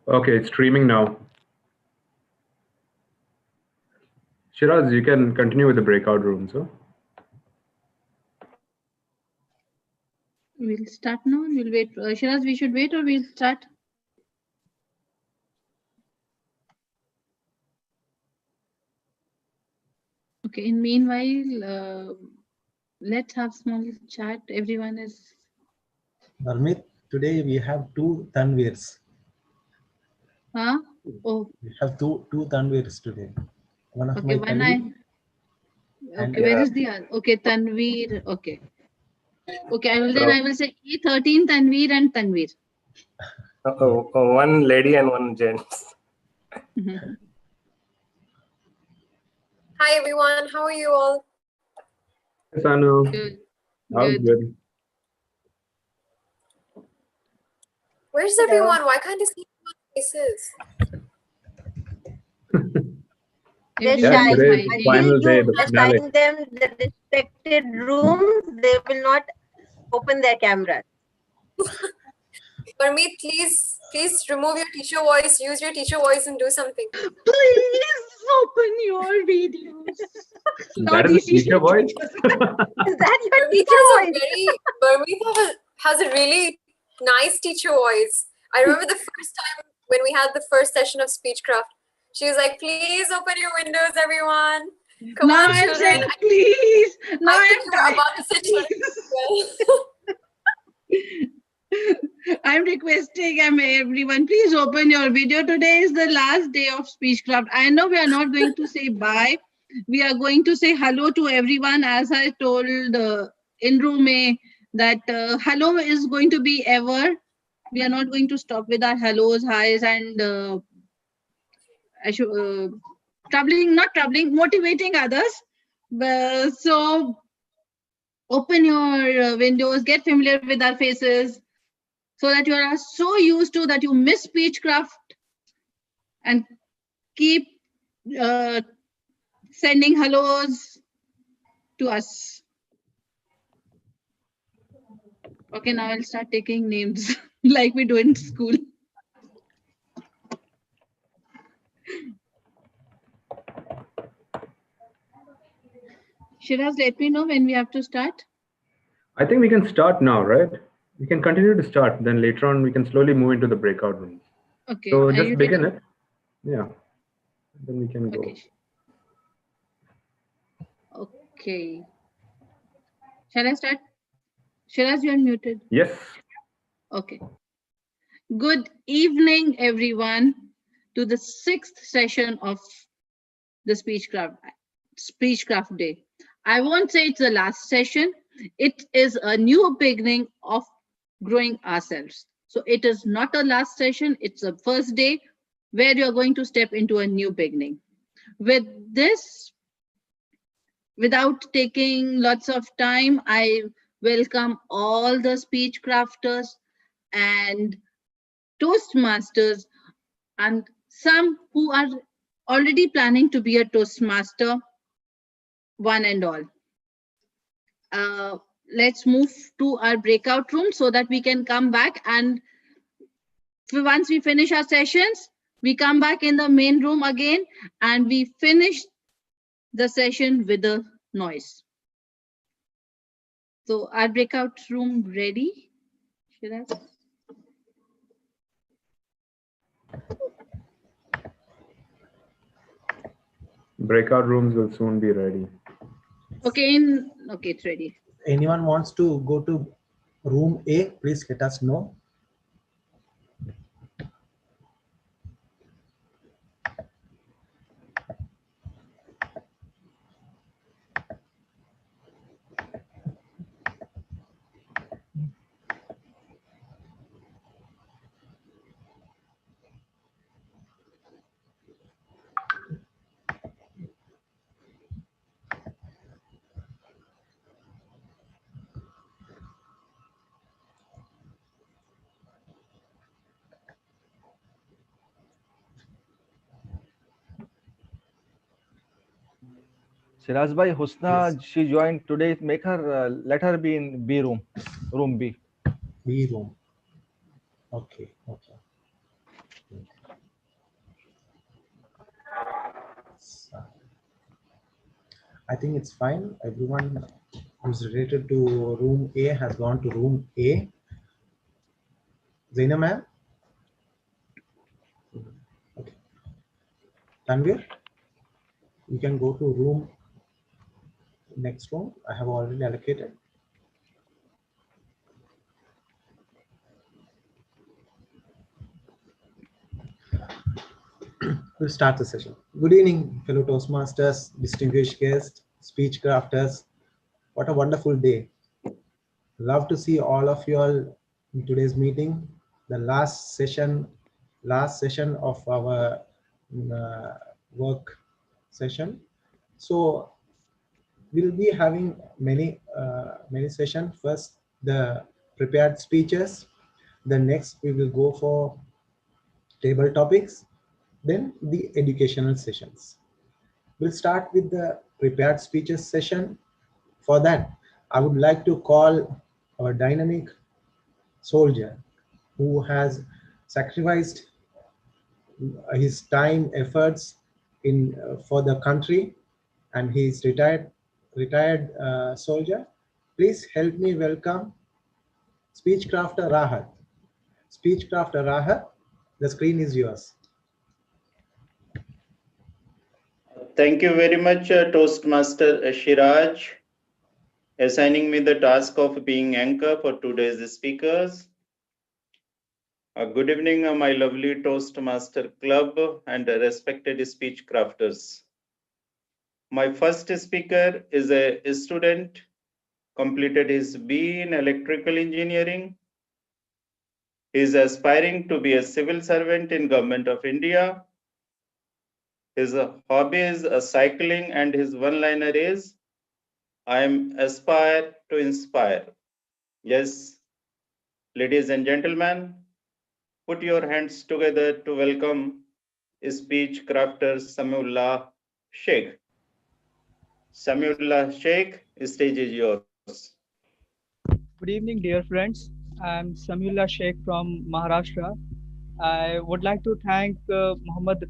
Okay, it's streaming now. Shiraz, you can continue with the breakout room, so. We'll start now. We'll wait. Shiraz, we should wait or we'll start? Okay, in meanwhile, let's have small chat. Everyone is... Narmit, today we have two Tanvirs. Huh? Oh. We have two Tanvirs today. One of okay, my colleague. Okay, where is the other? Okay, Tanveer. Okay. Okay, I will say E13, Tanveer and Tanveer. One lady and one gents. Hi everyone, how are you all? Yes, Anu. Good. Good. Where's everyone? Why can't I see faces? They're Yeah, shy. today is final day, the finale. Assign them the respected rooms. They will not open their cameras. Gurmeet, please remove your teacher voice, use your teacher voice and do something. Please open your videos. That is a teacher voice? Is that your teacher voice? Gurmeet has a really nice teacher voice. I remember the first time when we had the first session of Speechcraft, she was like, please open your windows, everyone. Come on, children. Saying, please. I think you're about to sit. I'm requesting everyone, please open your video. Today is the last day of Speechcraft. I know we are not going to say bye. We are going to say hello to everyone. As I told in room A, that hello is going to be ever. We are not going to stop with our hellos, highs, and motivating others. So open your windows, get familiar with our faces, so that you are so used to that you miss Speechcraft, and keep sending hellos to us. Okay, now I'll start taking names like we do in school. Shiraz, let me know when we have to start. I think we can start now, right? We can continue to start. Then later on, we can slowly move into the breakout rooms. Okay. So just begin it. Yeah. Then we can go. Okay. Shall I start? Shiraz, you are muted. Yes. Okay. Good evening, everyone, to the 6th session of the Speechcraft Day. I won't say it's the last session. It is a new beginning of growing ourselves. So it is not a last session. It's a first day where you're going to step into a new beginning. With this, without taking lots of time, I welcome all the Speechcrafters and Toastmasters and some who are already planning to be a Toastmaster, one and all. Let's move to our breakout room so that we can come back, and once we finish our sessions, we come back in the main room again and we finish the session with the noise. So our breakout room ready? Shiraz? Breakout rooms will soon be ready. Okay, okay, it's ready. Anyone wants to go to room A, please let us know. Shiraz bhai, Husna, yes. She joined today. Make her, let her be in B room, room B. B room. Okay, okay. I think it's fine. Everyone who's related to room A has gone to room A. Zaina ma'am? Okay. Tanvir, you can go to room next room. I have already allocated. We'll start the session. Good evening, fellow Toastmasters, distinguished guests, speech crafters. What a wonderful day. Love to see all of you all in today's meeting, the last session of our uh, work session. So we'll be having many sessions. First, the prepared speeches. Then next, we will go for table topics. Then the educational sessions. We'll start with the prepared speeches session. For that, I would like to call our dynamic soldier who has sacrificed his time, efforts in for the country, and he is retired soldier. Please help me welcome Speechcrafter Rahat. Speechcrafter Rahat, the screen is yours. Thank you very much, Toastmaster Shiraj, assigning me the task of being anchor for today's speakers. Good evening, my lovely Toastmaster Club and respected speech crafters. My first speaker is a student, completed his B in electrical engineering. He is aspiring to be a civil servant in Government of India. His hobby is cycling, and his one-liner is, I am aspire to inspire. Yes, ladies and gentlemen, put your hands together to welcome speech crafter Samiullah Sheikh. Samiullah Sheikh, stage is yours. Good evening, dear friends. I'm Samiullah Sheikh from Maharashtra. I would like to thank Muhammad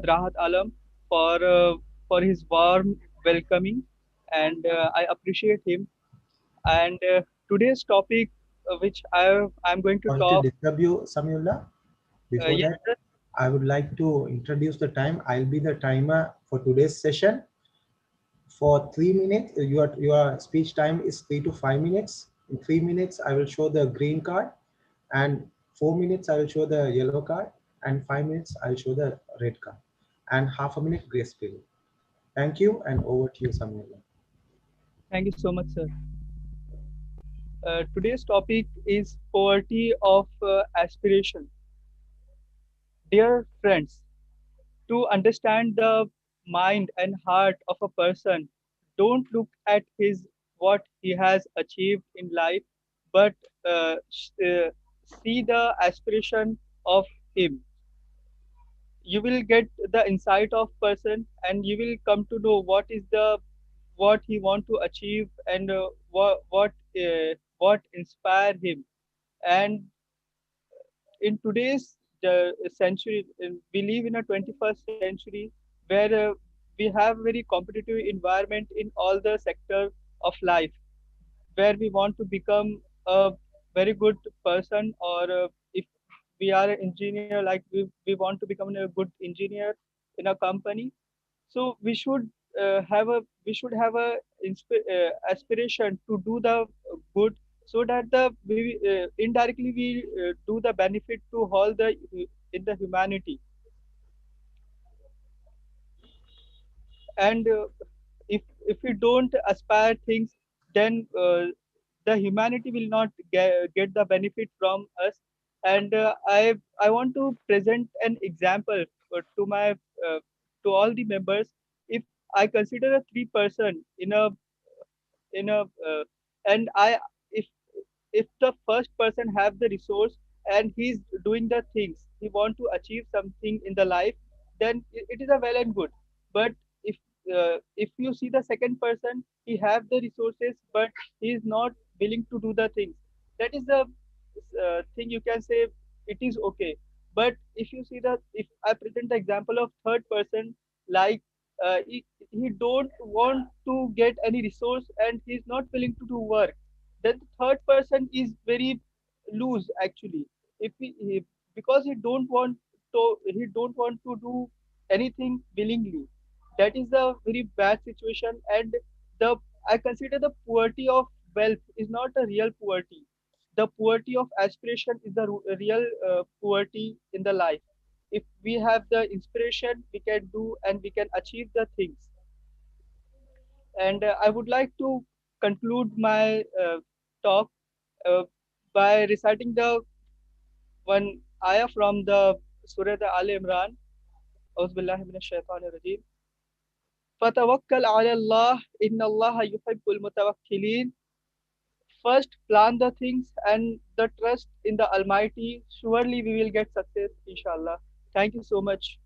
Rahat Alam for his warm welcoming, and I appreciate him. And today's topic, which I'm going to Sorry to talk. disturb you, Samiullah. Before Yes, that, sir. I would like to introduce the time. I'll be the timer for today's session. For 3 minutes, your speech time is 3 to 5 minutes. In 3 minutes, I will show the green card, and 4 minutes I will show the yellow card, and 5 minutes I'll show the red card, and half a minute grace period. Thank you, and over to you, Samuel. Thank you so much, sir. Today's topic is poverty of aspiration. Dear friends, to understand the mind and heart of a person, don't look at his what he has achieved in life, but see the aspiration of him. You will get the insight of person, and you will come to know what he want to achieve, and what inspire him. And in today's century, we live in a 21st century where we have very competitive environment in all the sector of life, where we want to become a very good person, or if we are an engineer, like we want to become a good engineer in a company. So we should have a aspiration to do the good, so that the we indirectly we do the benefit to all the in the humanity. And if we don't aspire things, then the humanity will not get the benefit from us. And I want to present an example to my to all the members. If I consider a three person in a and I if if the first person have the resource, and he's doing the things he want to achieve something in the life, then it is a well and good. But if you see the second person, he have the resources, but he is not willing to do the things, that is the thing you can say it is okay. But if you see that, if I present the example of third person, like he don't want to get any resource and he's not willing to do work, then the third person is very loose actually. If because he don't want to do anything willingly, that is a very bad situation. And the I consider the poverty of wealth is not a real poverty. The poverty of aspiration is the real poverty in the life. If we have the inspiration, we can do and we can achieve the things. And I would like to conclude my talk uh, by reciting the one ayah from the Surah Al Imran. أعوذ بالله من الشيطان الرجيم. فتوكل على الله إن الله يحب المتوكلين. First, plan the things and the trust in the Almighty. Surely we will get success, inshallah. Thank you so much.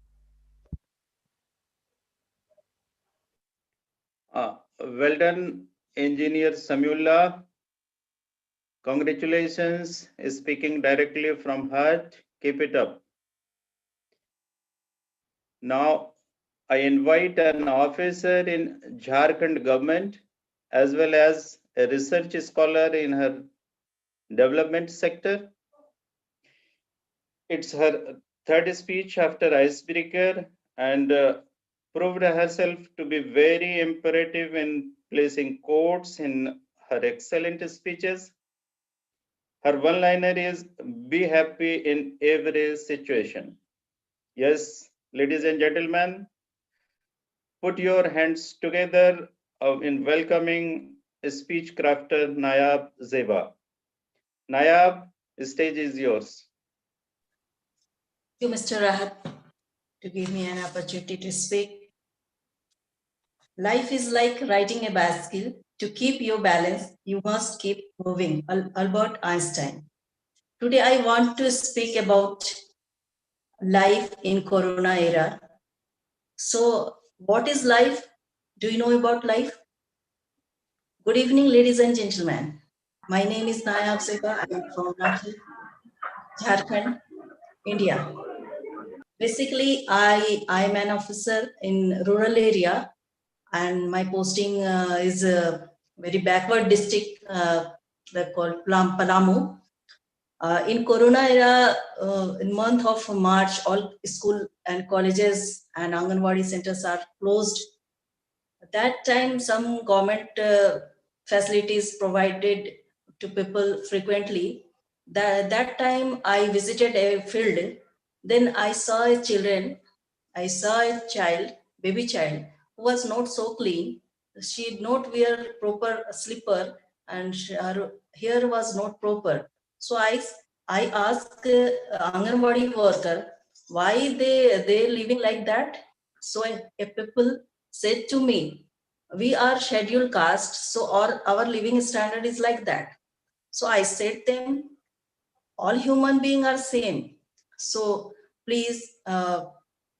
Well done, Engineer Samullah. Congratulations, speaking directly from heart. Keep it up. Now, I invite an officer in Jharkhand government as well as a research scholar in her development sector. It's her third speech after icebreaker and proved herself to be very imperative in placing quotes in her excellent speeches. Her one-liner is, be happy in every situation. Yes, ladies and gentlemen, put your hands together in welcoming speech crafter Nayab Zeba. Nayab, stage is yours. Thank you, Mr. Rahat, to give me an opportunity to speak. Life is like riding a bicycle. To keep your balance, you must keep moving. Albert Einstein. Today, I want to speak about life in Corona era. So, what is life? Do you know about life? Good evening, ladies and gentlemen. My name is Nayab Zeba. I am from Ranchi, Jharkhand, India. Basically, I'm an officer in rural area, and my posting is a very backward district, they're called Palamu. In Corona era, in month of March, all school and colleges and Anganwadi centers are closed. At that time, some government facilities provided to people frequently. That time, I visited a field. Then I saw a child, baby child, who was not so clean. She did not wear proper slipper, and her hair was not proper. So I asked Anganwadi worker why they living like that. So a people said to me, we are scheduled caste, so our living standard is like that. So I said them, all human beings are same. So please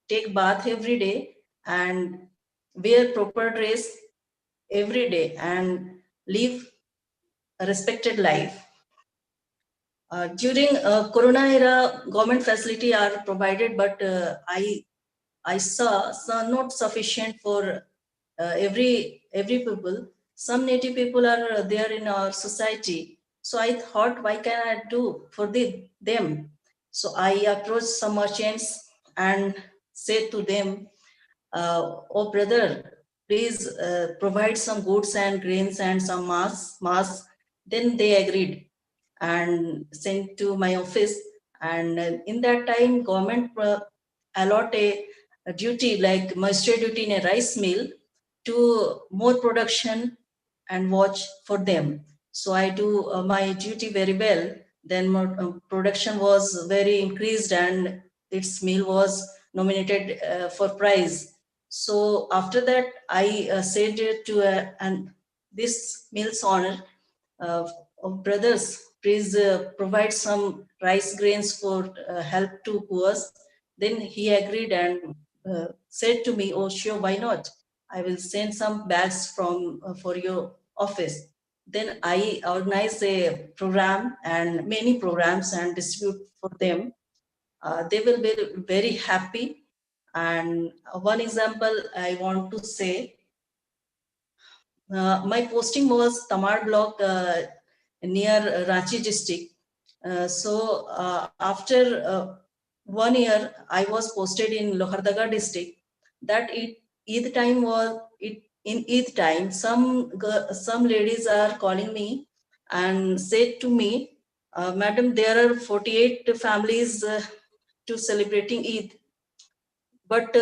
take bath every day and wear proper dress every day and live a respected life. During Corona era, government facility are provided, but I saw some not sufficient for every people. Some native people are there in our society. So I thought, why can I do for them? So I approached some merchants and said to them, oh brother, please provide some goods and grains and some masks. Then they agreed and sent to my office. And in that time, government allot a duty like master duty in a rice mill to more production and watch for them. So I do my duty very well. Then more, production was very increased and its mill was nominated for prize. So after that, I said to and this mill's owner, of brothers, please provide some rice grains for help to poor. Then he agreed and said to me, oh sure, why not? I will send some bags from for your office. Then I organize a program and many programs and distribute for them. They will be very happy And one example I want to say, my posting was Tamar block near Ranchi district. After 1 year, I was posted in Lohardaga district. That Eid time was it in Eid time. Some ladies are calling me and said to me, "Madam, there are 48 families to celebrating Eid, but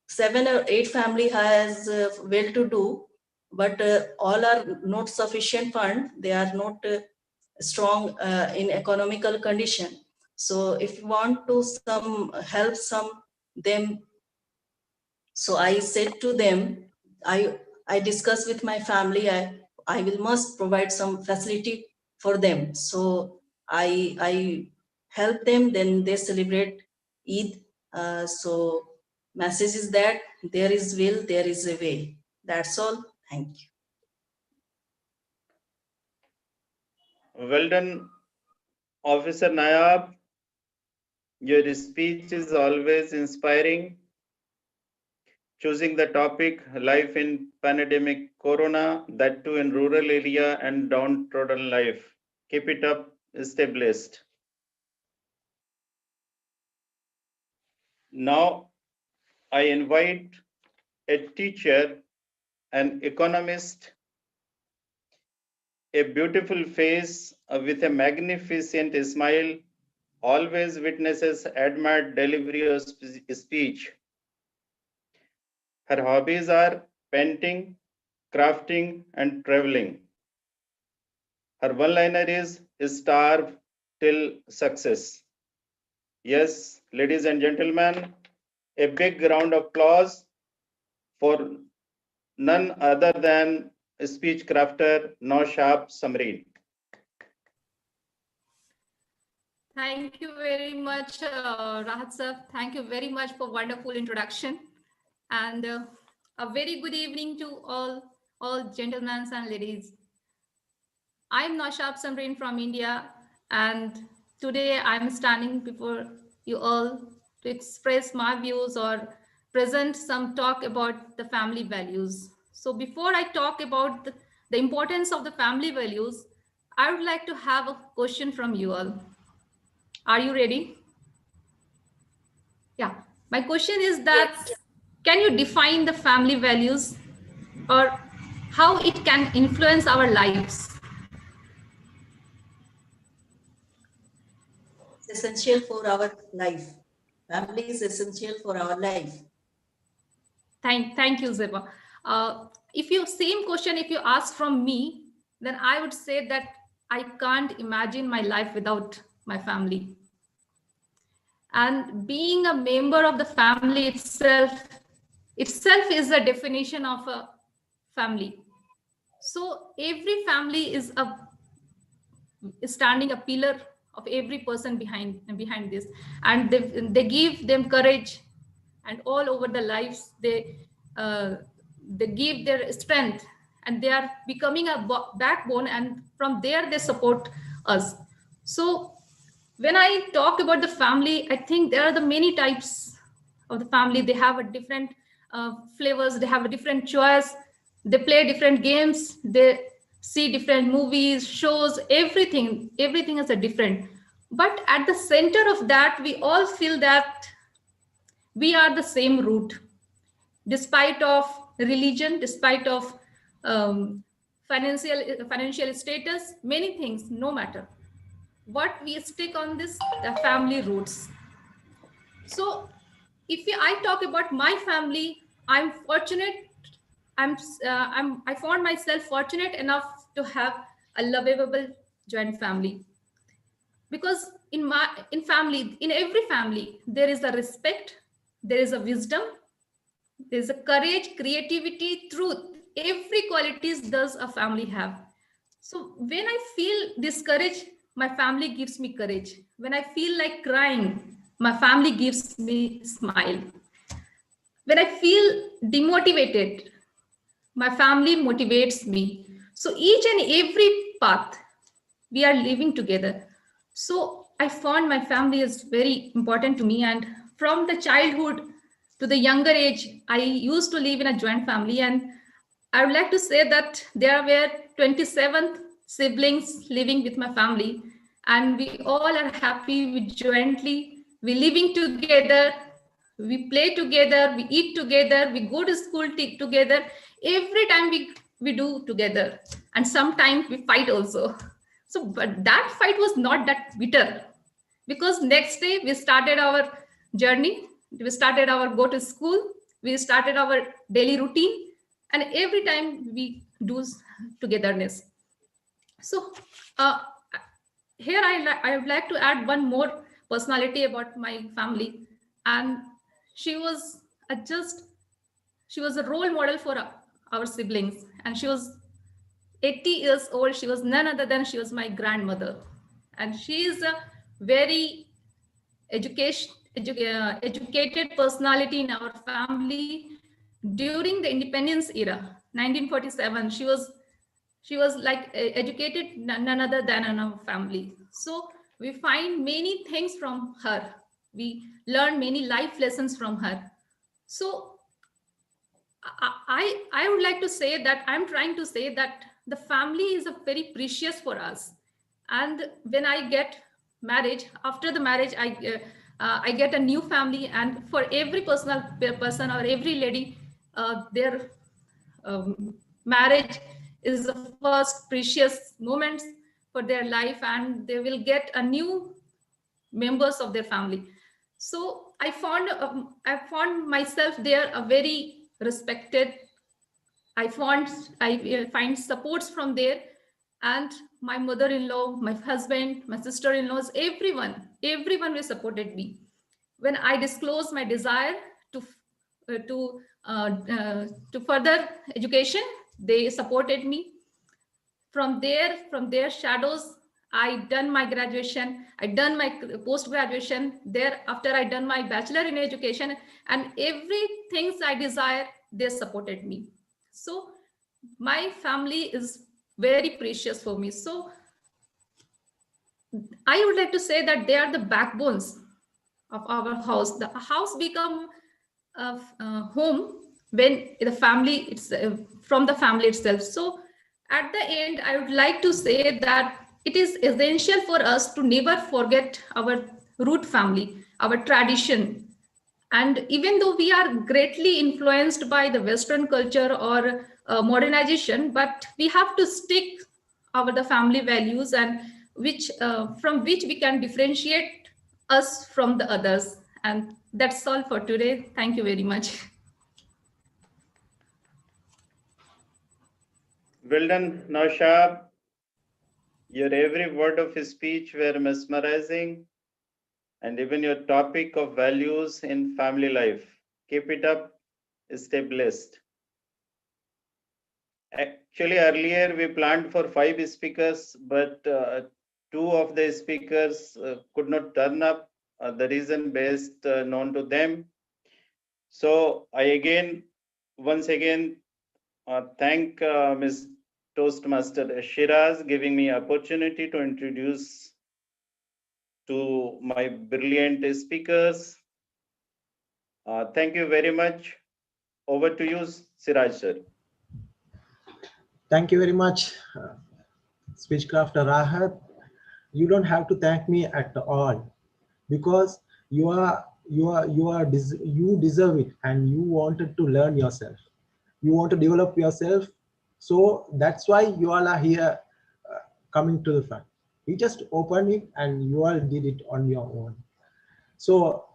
7 or 8 family has well to do, but all are not sufficient fund. They are not strong in economical condition. So if you want to help them, so I said to them, I discussed with my family, I will must provide some facility for them. So I help them, then they celebrate Eid. So message is that there is will, there is a way. That's all. Thank you. Well done, Officer Nayab. Your speech is always inspiring. Choosing the topic, life in pandemic corona, that too in rural area and downtrodden life. Keep it up, stay blessed. Now, I invite a teacher, an economist, a beautiful face with a magnificent smile, always witnesses admired delivery of speech. Her hobbies are painting, crafting, and traveling. Her one-liner is starve till success. Yes, ladies and gentlemen, a big round of applause for none other than speech crafter Naushab Samreen. Thank you very much, Rahat sir. Thank you very much for wonderful introduction. And a very good evening to all gentlemen and ladies. I'm Naushab Samreen from India, and today I'm standing before you all to express my views or present some talk about the family values. So before I talk about the importance of the family values, I would like to have a question from you all. Are you ready? Yeah. My question is that, Yes. can you define the family values or how it can influence our lives? It's essential for our life. Family is essential for our life. Thank you, Zeba. If you same question, if you ask from me, then I would say that I can't imagine my life without my family. And being a member of the family itself is the definition of a family. So every family is standing a pillar of every person behind this, and they give them courage, and all over the lives they give their strength, and they are becoming a backbone, and from there they support us. So when I talk about the family, I think there are the many types of the family. They have a different flavors, they have a different choice, they play different games, they see different movies, shows, everything is a different. But at the center of that, we all feel that we are the same root, despite of religion, despite of financial status, many things, no matter what, we stick on this, the family roots. So if I talk about my family, I'm fortunate. I found myself fortunate enough to have a lovable joint family, because in every family there is a respect, there is a wisdom, there is a courage, creativity, truth. Every qualities does a family have. So when I feel this courage, my family gives me courage. When I feel like crying, my family gives me smile. When I feel demotivated, my family motivates me. So each and every path we are living together. So I found my family is very important to me. And from the childhood, to the younger age, I used to live in a joint family, and I would like to say that there were 27 siblings living with my family, and we all are happy, we jointly, we living together, we play together, we eat together, we go to school together. Every time we do together, and sometimes we fight also. So, but that fight was not that bitter, because next day we started our journey, we started our go to school, we started our daily routine, and every time we do togetherness. So here I would like to add one more personality about my family, and she was she was a role model for our siblings, and she was 80 years old. She was none other than she was my grandmother, and she is a very educated personality in our family. During the independence era, 1947, she was like educated none other than in our family. So we find many things from her. We learn many life lessons from her. So I would like to say that I'm trying to say that the family is a very precious for us. And when I get marriage, after the marriage, I get a new family, and for every person or every lady, their marriage is the first precious moments for their life, and they will get a new members of their family. So I found myself there a very respected. I find supports from there, and my mother-in-law, my husband, my sister-in-laws, everyone will supported me. When I disclosed my desire to uh, to to further education, they supported me. From their shadows, I done my graduation, I done my post graduation there. After I done my bachelor in education, and everything I desire, they supported me. So my family is very precious for me. So I would like to say that they are the backbones of our house. The house become a home when the family, it's from the family itself. So at the end, I would like to say that it is essential for us to never forget our root family, our tradition. And even though we are greatly influenced by the Western culture or modernization, but we have to stick our the family values, and which from which we can differentiate us from the others. And that's all for today. Thank you very much. Well done, Naushab. Your every word of speech were mesmerizing, and even your topic of values in family life. Keep it up. Stay blessed. Actually, earlier we planned for 5 speakers, but 2 of the speakers could not turn up. The reason best known to them. So I once again thank Ms. Toastmaster Shiraz giving me opportunity to introduce to my brilliant speakers. Thank you very much. Over to you, Siraj sir. Thank you very much, Speechcraft Rahat. You don't have to thank me at all, because you deserve it, and you wanted to learn yourself. You want to develop yourself, so that's why you all are here, coming to the front. We just opened it, and you all did it on your own. So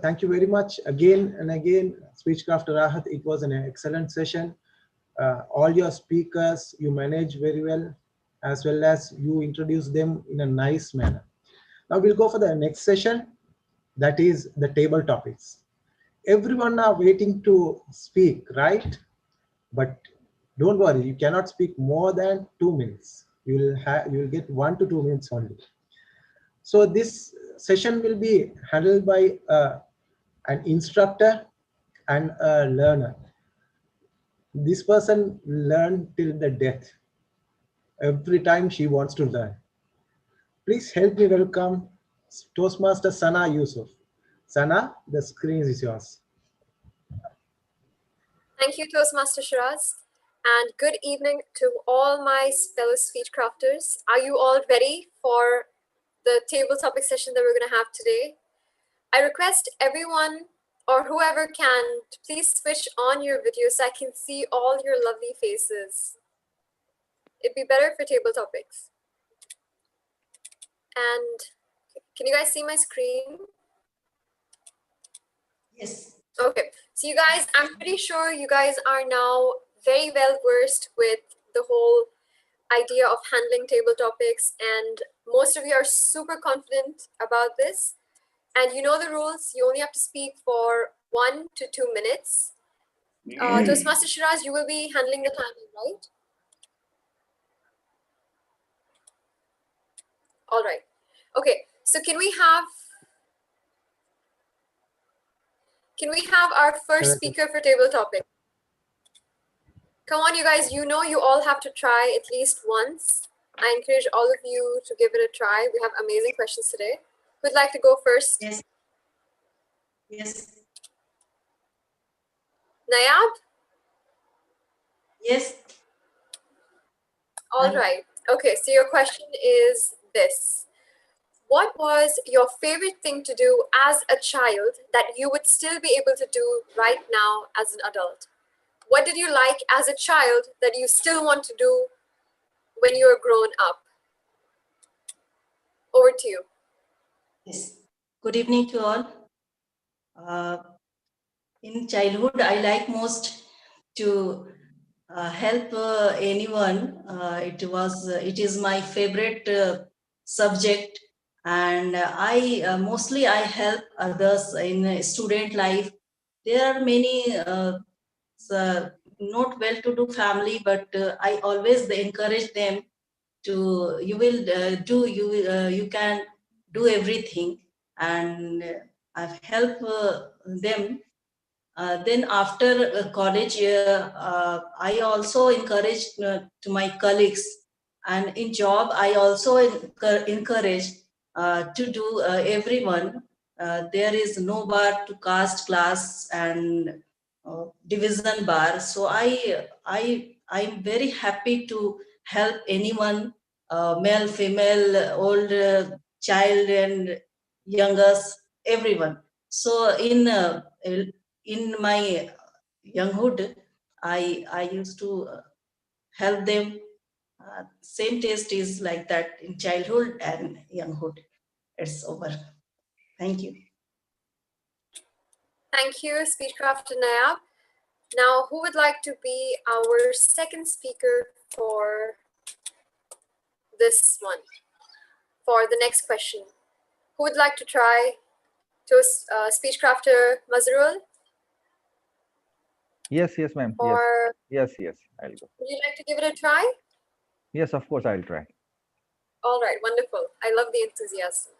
thank you very much again and again, Speechcraft Rahat. It was an excellent session. All your speakers, you manage very well, as well as you introduce them in a nice manner. Now we'll go for the next session, that is the table topics. Everyone are waiting to speak, right? But don't worry, you cannot speak more than 2 minutes. You will get 1 to 2 minutes only. So this session will be handled by an instructor and a learner. This person learn till the death. Every time she wants to learn. Please help me welcome Toastmaster Sana Yusuf. Sana, the screen is yours. Thank you, Toastmaster Shiraz. And good evening to all my fellow speech crafters. Are you all ready for the table topic session that we're going to have today? I request everyone or whoever can to please switch on your video so I can see all your lovely faces. It'd be better for table topics. And can you guys see my screen? Yes. Okay, so you guys, I'm pretty sure you guys are now very well versed with the whole idea of handling table topics, and most of you are super confident about this. And you know the rules, you only have to speak for 1 to 2 minutes. Toastmaster Shiraz, you will be handling the timing, right? All right. Okay, so can we have our first speaker for table topic? Come on, you guys, you know you all have to try at least once. I encourage all of you to give it a try. We have amazing questions today. Who'd like to go first? Yes. Yes. Nayab? Yes. All right. Okay, so your question is this. What was your favorite thing to do as a child that you would still be able to do right now as an adult? What did you like as a child that you still want to do when you're grown up? Over to you. Yes. Good evening to all. In childhood, I like most to help anyone. It is my favorite subject, and I mostly I help others in student life. There are many not well-to-do family, but I always encourage them to you can do everything, and I've helped them. Then after college, I also encourage to my colleagues, and in job I also encourage to do everyone. There is no bar to caste, class, and division bar. So I'm very happy to help anyone, male, female, old, child, and youngest, everyone. So in my younghood, I used to help them. Same taste is like that in childhood and younghood. It's over. Thank you. Thank you, Speechcraft and Nayab. Now, who would like to be our second speaker for this one? For the next question? Who would like to try? To Speechcrafter Mazrul? Yes, yes, ma'am. Or Yes, I'll go. would you like to give it a try? Yes, of course, I'll try. All right, wonderful. I love the enthusiasm.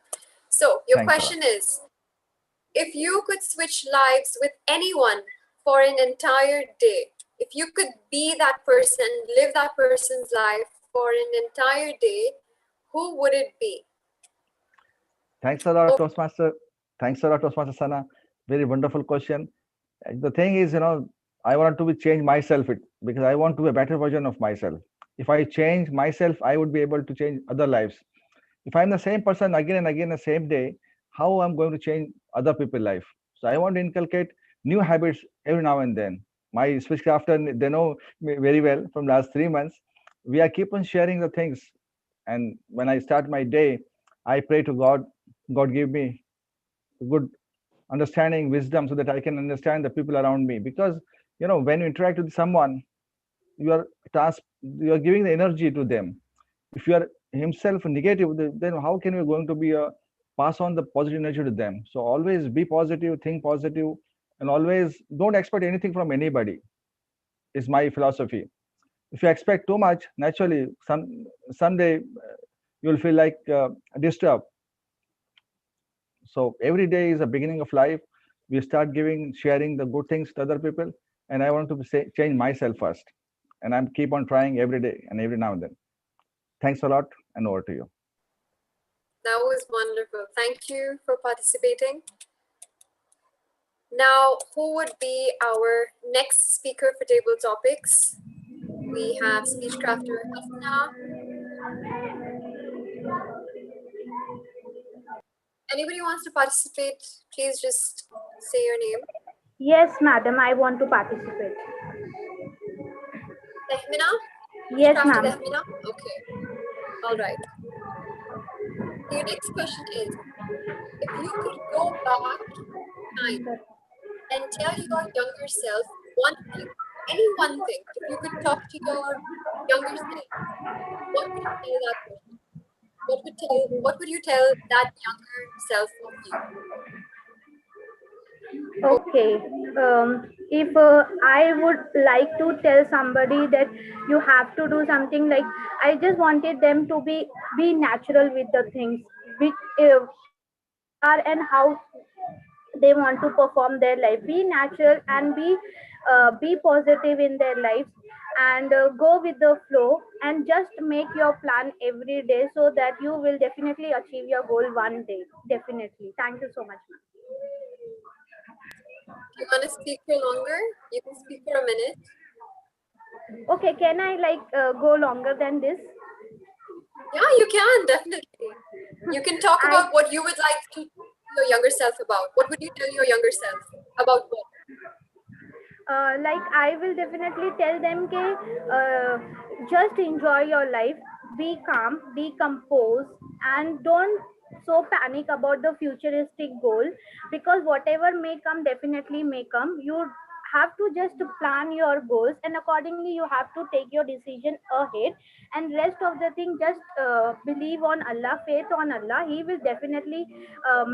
So your Thanks a question is, if you could switch lives with anyone for an entire day, if you could be that person, live that person's life for an entire day, who would it be? Thanks a lot, Toastmaster. Thanks a lot, Toastmaster Sana. Very wonderful question. The thing is, I want to change myself because I want to be a better version of myself. If I change myself, I would be able to change other lives. If I'm the same person again and again the same day, how I'm going to change other people's life? So I want to inculcate new habits every now and then. My Speechcrafter, they know me very well from last 3 months. We are keep on sharing the things. And when I start my day, I pray to God, God give me good understanding, wisdom, so that I can understand the people around me. Because, when you interact with someone, you are giving the energy to them. If you are himself negative, then how can you going to be pass on the positive energy to them? So always be positive, think positive, and always don't expect anything from anybody, is my philosophy. If you expect too much, naturally someday you'll feel like disturbed. So every day is a beginning of life. We start sharing the good things to other people, and I want to change myself first, and I'm keep on trying every day and every now and then. Thanks a lot, and over to you. That was wonderful. Thank you for participating. Now, who would be our next speaker for table topics? We have speech crafter Hasna. Anybody who wants to participate, please just say your name. Yes, madam, I want to participate. Tehmina? Yes, Crafter ma'am. Tehmina? Okay. All right. Your next question is, if you could go back in time and tell your younger self one thing, any one thing, if you could talk to your younger self, what would you tell that person? What would you tell that younger self of you? Okay. If I would like to tell somebody that you have to do something, like I just wanted them to be natural with the things, which they are and how they want to perform their life. Be natural and be positive in their lives, and go with the flow, and just make your plan every day so that you will definitely achieve your goal one day. Definitely. Thank you so much, ma'am. Do you want to speak for longer? You can speak for a minute. Okay, can I go longer than this? Yeah, you can, definitely. You can talk about what you would like to tell your younger self about. What would you tell your younger self about what? Like I will definitely tell them ke, just enjoy your life, be calm, be composed, and don't so panic about the futuristic goal, because whatever may come definitely may come. You have to just plan your goals, and accordingly you have to take your decision ahead, and rest of the thing just believe on Allah, faith on Allah. He will definitely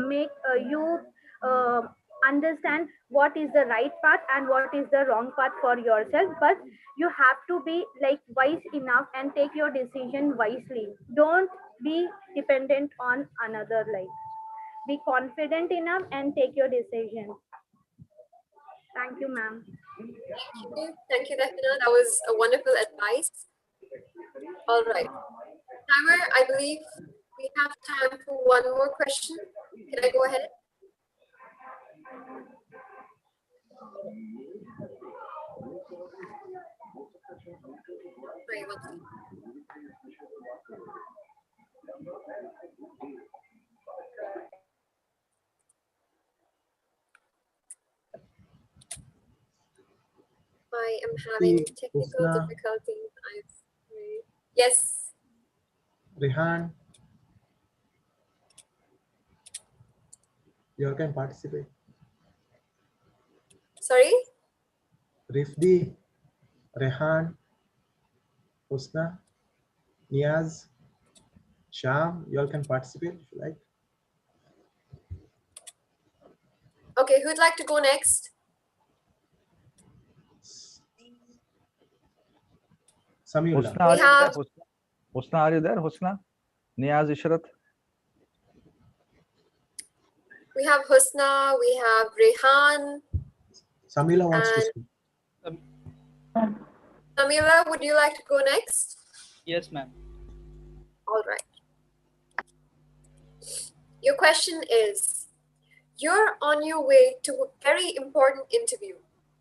make you uh, understand what is the right path and what is the wrong path for yourself. But you have to be like wise enough and take your decision wisely. Don't be dependent on another. Like, be confident enough and take your decision. Thank you, ma'am. Thank you, Dehmina. That was a wonderful advice. All right. Timer, I believe we have time for one more question. Can I go ahead? Sorry, one second. I am having technical Husna, difficulties. Yes. Rehan, you all can participate. Sorry? Rifdi, Rehan, Husna, Niaz, Sham, you all can participate if you like. Okay, who'd like to go next? Samiullah. Husna, are you there? Husna, are you there? Husna? Niyaz, Ishrat? We have Husna, we have Rehan. Samila wants to speak. Samila, would you like to go next? Yes, ma'am. All right. Your question is, you're on your way to a very important interview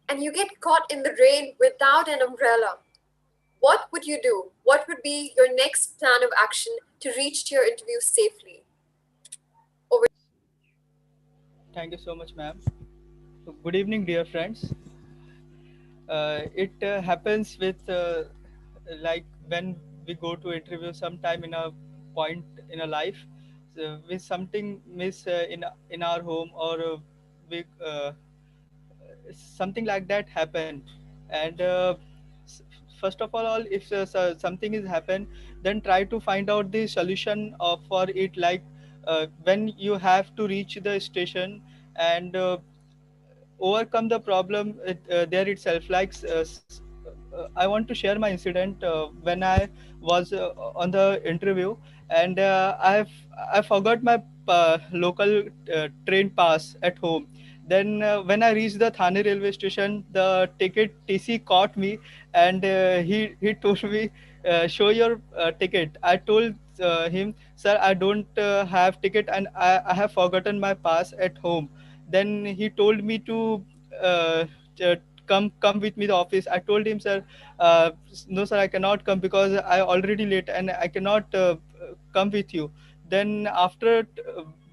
and you get caught in the rain without an umbrella. What would you do? What would be your next plan of action to reach to your interview safely? Over. Thank you so much, ma'am. Good evening, dear friends. It happens with like when we go to interview sometime in a point in a life, with something miss in our home, or we something like that happened. And first of all, if something is happened, then try to find out the solution for it, like when you have to reach the station and overcome the problem there itself. Like I want to share my incident when I was on the interview, and I forgot my local train pass at home. Then when I reached the Thane railway station, the ticket TC caught me, and he told me, show your ticket. I told him, sir, I don't have ticket, and I have forgotten my pass at home. Then he told me to uh, come with me to the office. I told him, sir, no sir, I cannot come because I already late and I cannot come with you. Then after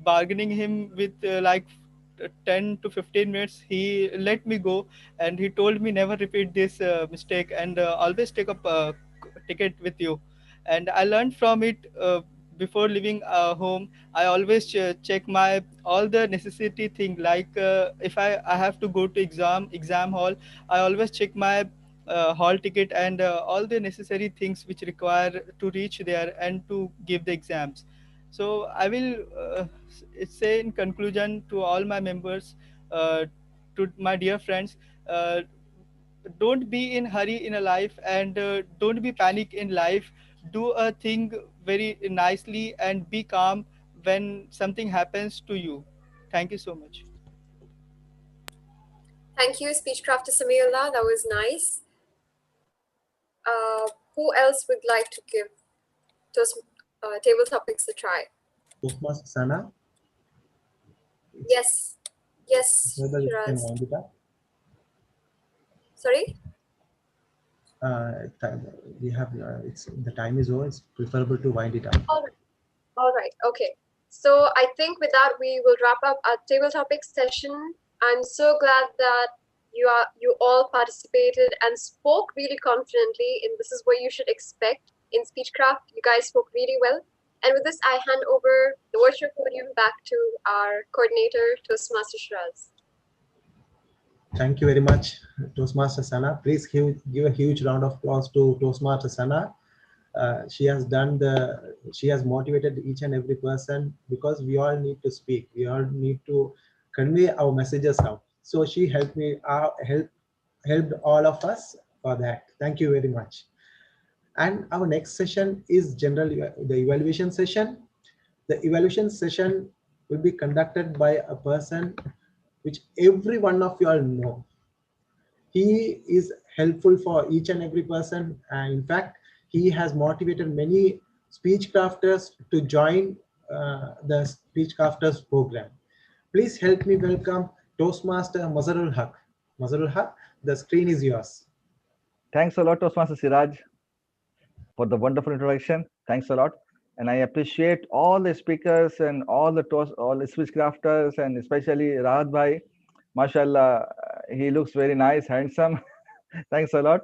bargaining him with 10 to 15 minutes, he let me go, and he told me never repeat this mistake, and always take a ticket with you. And I learned from it. Before leaving home, I always check my all the necessity thing, like if I have to go to exam hall, I always check my hall ticket and all the necessary things which require to reach there and to give the exams. So I will say in conclusion to all my members, to my dear friends, uh, don't be in hurry in a life, and don't be panic in life. Do a thing very nicely and be calm when something happens to you. Thank you so much. Thank you, Speechcraft Samiullah. That was nice. Who else would like to give those table topics a try? Toastmaster Sana, Yes. Yes, whether you can Shiraz. wind it up. Sorry? We have the time is over. It's preferable to wind it up. All right. Okay. So I think with that, we will wrap up our table topics session. I'm so glad that you all participated and spoke really confidently, and this is what you should expect in Speechcraft. You guys spoke really well. And with this, I hand over the virtual podium back to our coordinator, Toastmaster Shiraz. Thank you very much, Toastmaster Sana. Please give a huge round of applause to Toastmaster Sana. She has motivated each and every person, because we all need to speak. We all need to convey our messages out. So she helped helped all of us for that. Thank you very much. And our next session is the evaluation session. The evaluation session will be conducted by a person which every one of you all know. He is helpful for each and every person, and in fact, he has motivated many speech crafters to join the speech crafters program. Please help me welcome Toastmaster Mazharul Haq. Mazharul Haq, the screen is yours. Thanks a lot, Toastmaster Siraj, for the wonderful introduction. Thanks a lot. And I appreciate all the speakers and all the speech crafters, and especially Rahat Bhai. MashaAllah, he looks very nice, handsome. Thanks a lot.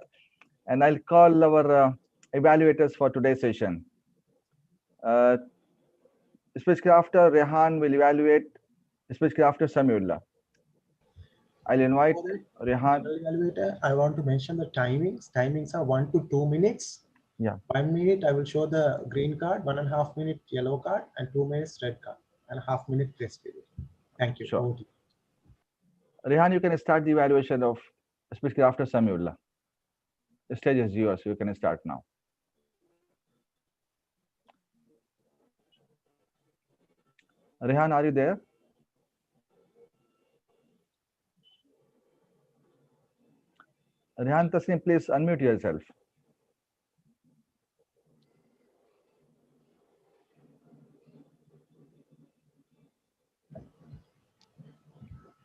And I'll call our evaluators for today's session. Speech crafter Rehan will evaluate speech crafter Samiullah. I'll invite Rehan. Evaluator, I want to mention the timings. Timings are 1 to 2 minutes. Yeah. 1 minute, I will show the green card, 1.5 minute yellow card, and 2 minutes red card, and a half minute grace period. Thank you. Sure. Rehan, you can start the evaluation of speech crafter Samiullah. The stage is yours. You can start now. Rehan, are you there? Rehan Tasnim, please unmute yourself.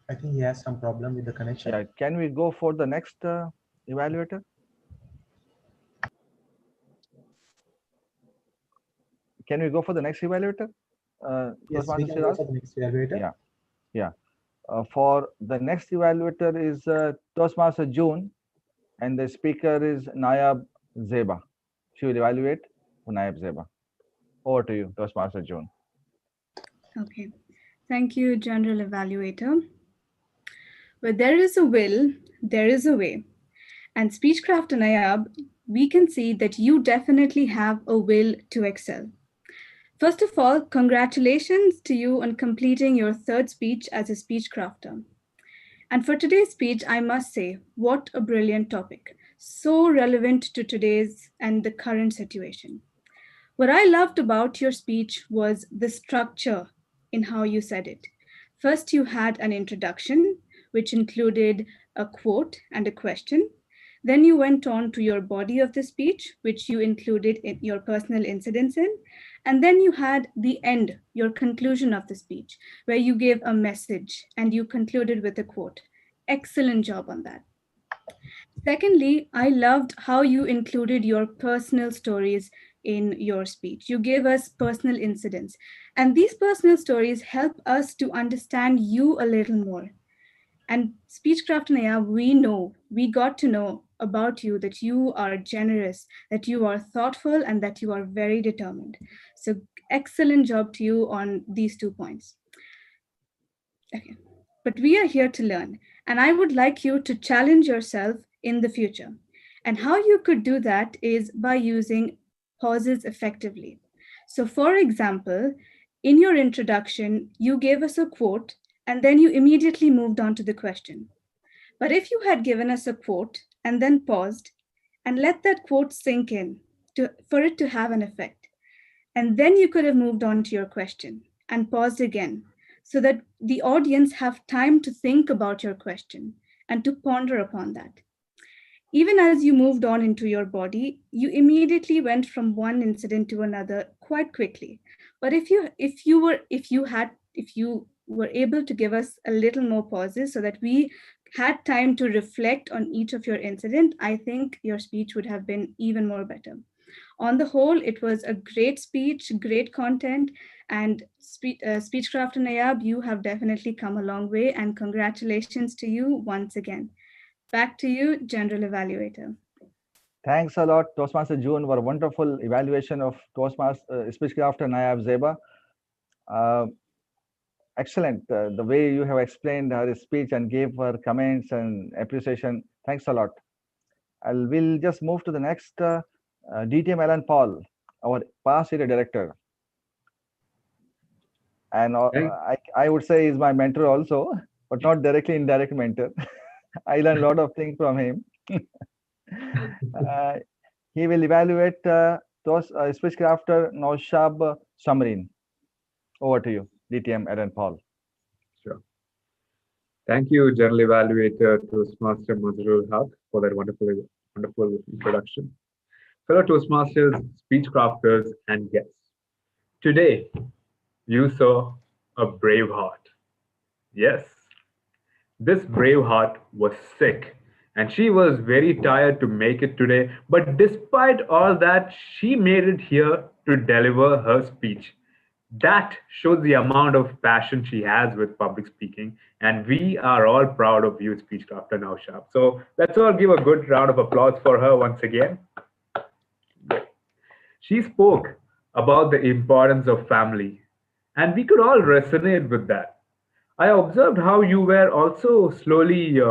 I think he has some problem with the connection. Yeah. Can we go for the next evaluator? Can we go for the next evaluator? Yes, we can go for the next evaluator. Yeah. Yeah. For the next evaluator is Toastmaster June, and the speaker is Nayab Zeba. She will evaluate for Nayab Zeba. Over to you, Toastmaster June. Okay. Thank you, General Evaluator. Where there is a will, there is a way. And Speechcraft Nayab, we can see that you definitely have a will to excel. First of all, congratulations to you on completing your third speech as a speech crafter. And for today's speech, I must say, what a brilliant topic. So relevant to today's and the current situation. What I loved about your speech was the structure in how you said it. First, you had an introduction, which included a quote and a question. Then you went on to your body of the speech, which you included in your personal incidents in. And then you had the end, your conclusion of the speech, where you gave a message and you concluded with a quote. Excellent job on that. Secondly, I loved how you included your personal stories in your speech. You gave us personal incidents, and these personal stories help us to understand you a little more. And Speechcraft and Aya, we got to know about you that you are generous, that you are thoughtful, and that you are very determined. So, excellent job to you on these 2 points. Okay. But we are here to learn, and I would like you to challenge yourself in the future. And how you could do that is by using pauses effectively. So, for example, in your introduction, you gave us a quote and then you immediately moved on to the question. But if you had given us a quote and then paused and let that quote sink in for it to have an effect, and then you could have moved on to your question and paused again so that the audience have time to think about your question and to ponder upon that. Even as you moved on into your body, you immediately went from one incident to another quite quickly. But if you were able to give us a little more pauses so that we had time to reflect on each of your incident, I think your speech would have been even more better. On the whole, it was a great speech, great content, and Speechcraft and Ayab, you have definitely come a long way, and congratulations to you once again. Back to you, General Evaluator. Thanks a lot, Toastmaster June, for a wonderful evaluation of Toastmaster Speechcraft and Ayab Zeba. Excellent. The way you have explained her speech and gave her comments and appreciation. Thanks a lot. We'll just move to the next DTM Alan Paul, our past area director. And I would say he's my mentor also, but not directly indirect mentor. I learned a lot of things from him. He will evaluate those Speechcrafter Naushab Samrin. Over to you, DTM Aaron Paul. Sure. Thank you, General Evaluator Toastmaster Mazrul Haq, for that wonderful introduction. Fellow Toastmasters, Speechcrafters, and guests. Today, you saw a brave heart. Yes, this brave heart was sick and she was very tired to make it today. But despite all that, she made it here to deliver her speech. That shows the amount of passion she has with public speaking. And we are all proud of you, Speechcrafter Naushab. So let's all give a good round of applause for her once again. She spoke about the importance of family, and we could all resonate with that. I observed how you were also slowly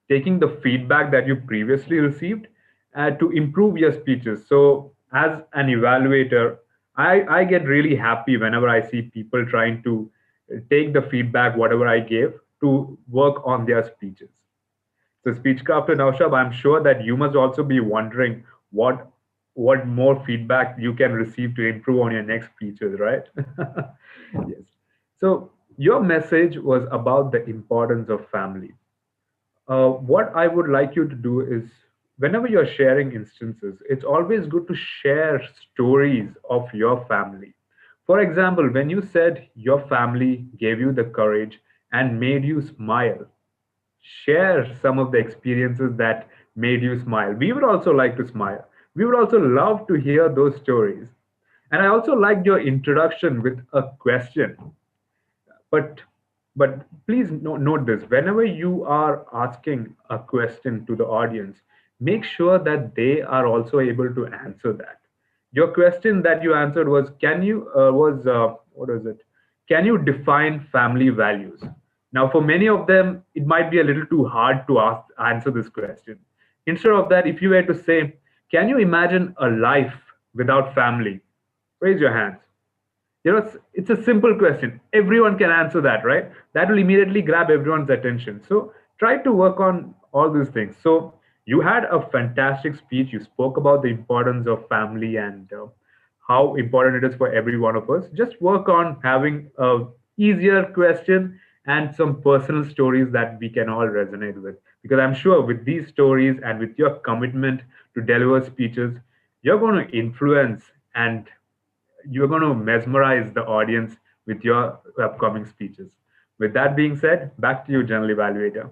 taking the feedback that you previously received to improve your speeches. So, as an evaluator, I get really happy whenever I see people trying to take the feedback, whatever I gave, to work on their speeches. So, Speechcraft and Naushab, I'm sure that you must also be wondering what more feedback you can receive to improve on your next speeches, right? Yes. So your message was about the importance of family. What I would like you to do is, whenever you're sharing instances, it's always good to share stories of your family. For example, when you said your family gave you the courage and made you smile, share some of the experiences that made you smile. We would also like to smile. We would also love to hear those stories. And I also liked your introduction with a question. But please note this: whenever you are asking a question to the audience, make sure that they are also able to answer that. Your question that you answered was, can you what is it? Can you define family values? Now, for many of them, it might be a little too hard to answer this question. Instead of that, if you were to say, can you imagine a life without family? Raise your hands. It's a simple question. Everyone can answer that, right? That will immediately grab everyone's attention. So try to work on all these things. So you had a fantastic speech. You spoke about the importance of family and how important it is for every one of us. Just work on having a easier question and some personal stories that we can all resonate with. Because I'm sure with these stories and with your commitment to deliver speeches, you're going to influence and you're going to mesmerize the audience with your upcoming speeches. With that being said, back to you, General Evaluator.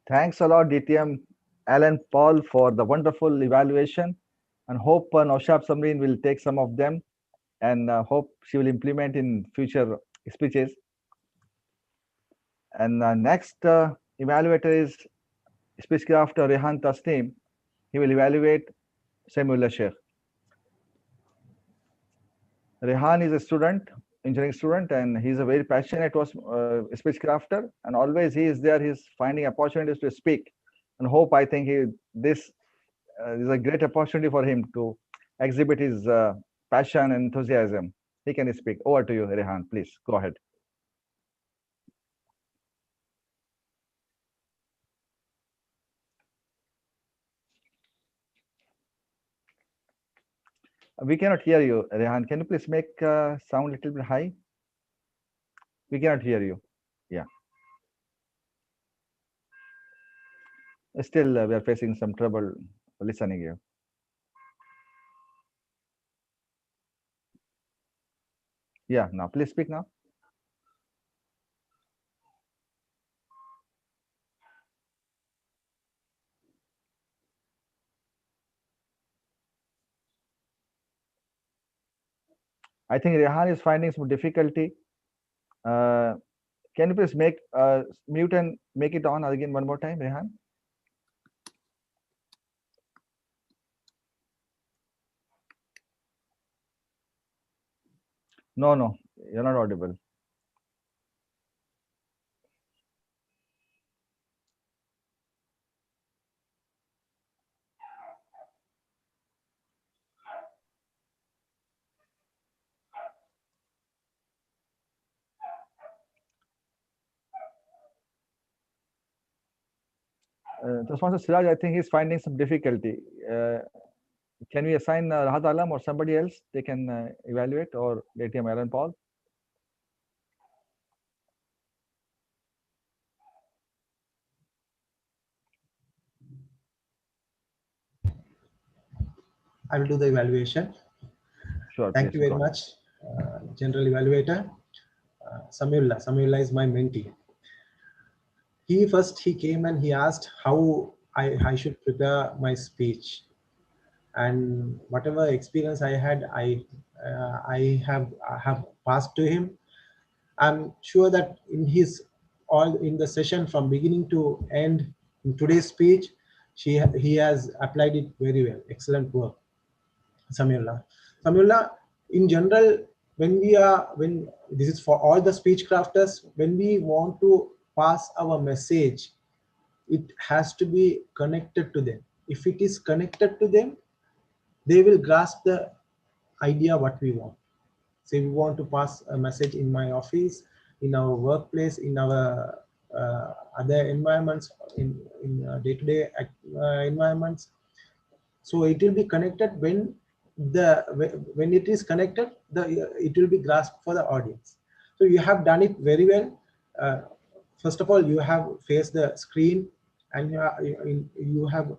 Thanks a lot, DTM Alan Paul, for the wonderful evaluation, and hope Naushab Samreen will take some of them and hope she will implement in future speeches. And next evaluator is Speechcraft Rehan Tasneem. He will evaluate Samuel Sheikh. Rehan is a student, engineering student, and he's a very passionate speech crafter. And always he is there. He's finding opportunities to speak, and hope I think this is a great opportunity for him to exhibit his passion and enthusiasm. He can speak. Over to you, Rehan. Please go ahead. We cannot hear you, Rehan. Can you please make sound a little bit high? We cannot hear you. Yeah. Still, we are facing some trouble listening you. Yeah, now please speak now. I think Rehan is finding some difficulty. Can you please make mute and make it on again one more time, Rehan? No, no, you're not audible. Sponsor Siraj, I think he's finding some difficulty. Can we assign Rahat Alam or somebody else they can evaluate, or ATM Aaron Paul? I will do the evaluation. Sure. Thank you very much, General Evaluator. Samuella is my mentee. He came and he asked how I should prepare my speech, and whatever experience I had, I have passed to him. I'm sure that in the session from beginning to end in today's speech, he has applied it very well. Excellent work, Samuella. In general, when this is for all the speech crafters, when we want to pass our message, it has to be connected to them. If it is connected to them, they will grasp the idea what we want. Say we want to pass a message in my office, in our workplace, in our other environments, in day-to-day environments. So it will be connected when it is connected, it will be grasped for the audience. So you have done it very well. First of all, you have faced the screen, and you have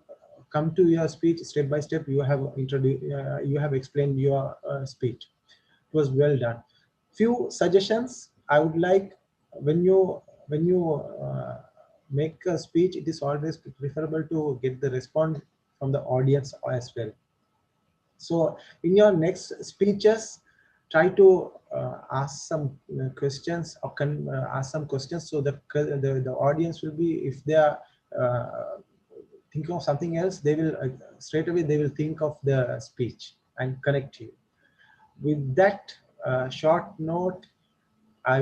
come to your speech step by step. You have introduced, you have explained your speech. It was well done. Few suggestions I would like: when you make a speech, it is always preferable to get the response from the audience as well. So in your next speeches, try to ask some questions, or ask some questions, so the audience will be, if they are thinking of something else, they will straight away they will think of the speech and connect you. With that short note, I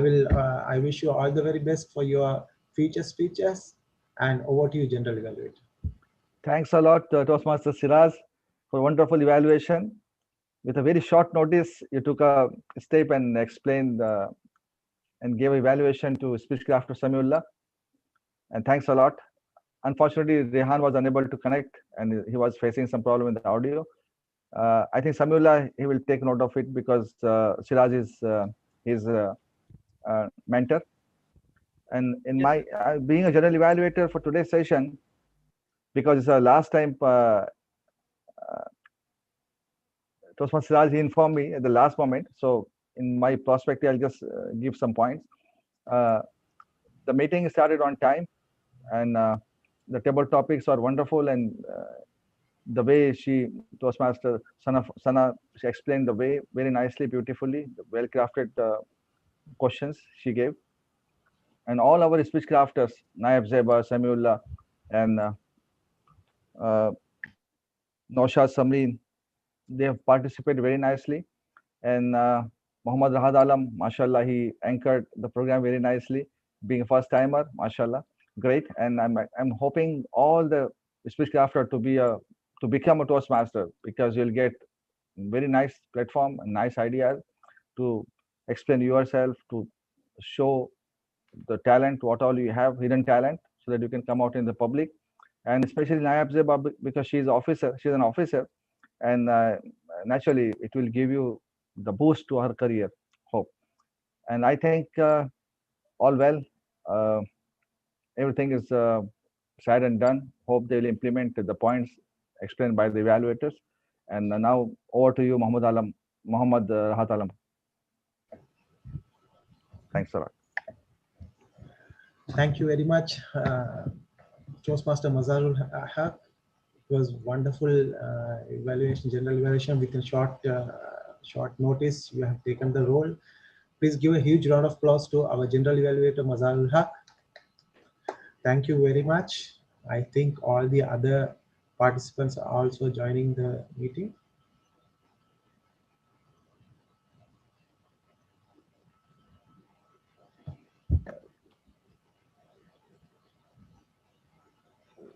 wish you all the very best for your future speeches, and over to you, General Evaluator. Thanks a lot, Toastmaster Siraj, for wonderful evaluation. With a very short notice, you took a step and explained and gave evaluation to Speechcraft Samuella. And thanks a lot. Unfortunately, Rehan was unable to connect, and he was facing some problem in the audio. I think Samuella, he will take note of it, because Siraj is his mentor. And in my being a general evaluator for today's session, because it's our last time, Toastmaster Siraj informed me at the last moment. So in my perspective, I'll just give some points. The meeting started on time, and the table topics are wonderful, and the way Toastmaster Sana, she explained the way very nicely, beautifully, the well-crafted questions she gave. And all our speech crafters, Naib Zeba, Samiullah, and Naushad Samreen, they have participated very nicely. And Muhammad Rahad Alam, mashallah, he anchored the program very nicely, being a first timer, mashallah, great. And I'm hoping all the speech crafter to become a Toastmaster, because you'll get very nice platform and nice ideas to explain yourself, to show the talent, what all you have, hidden talent, so that you can come out in the public. And especially Nayab Zeba, because she's an officer, and naturally it will give you the boost to her career, hope. And I think all well, everything is said and done. Hope they will implement the points explained by the evaluators. And now over to you, Muhammad Rahat Alam. Thanks a lot. Thank you very much, Toastmaster Mazarul Haq. It was wonderful evaluation, general evaluation within short notice. You have taken the role. Please give a huge round of applause to our general evaluator, Mazarul Haq. Thank you very much. I think all the other participants are also joining the meeting.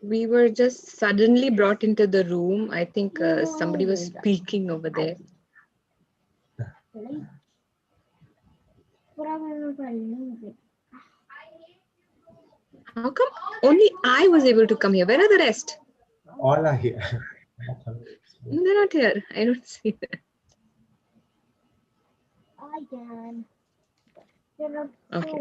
We were just suddenly brought into the room. I think somebody was speaking over there. How come only I was able to come here? Where are the rest? All are here. No, they're not here. I don't see them. I can. Okay.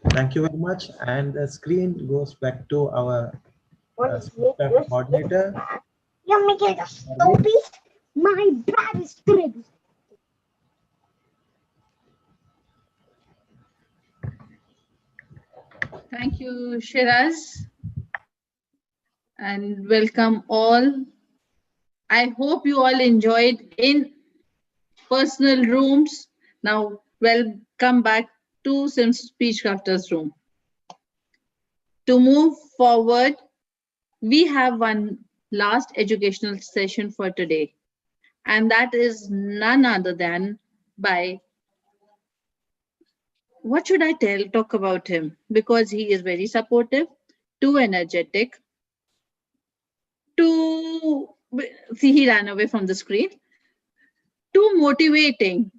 Thank you very much. And the screen goes back to our Speechcraft coordinator. You're making a stupid. My bad is big. Thank you, Shiraz. And welcome all. I hope you all enjoyed in personal rooms. Now, welcome back to SIMS Speechcrafters room. To move forward, we have one last educational session for today, and that is none other than by, what should I talk about him? Because he is very supportive, too energetic, too, see, he ran away from the screen, too motivating.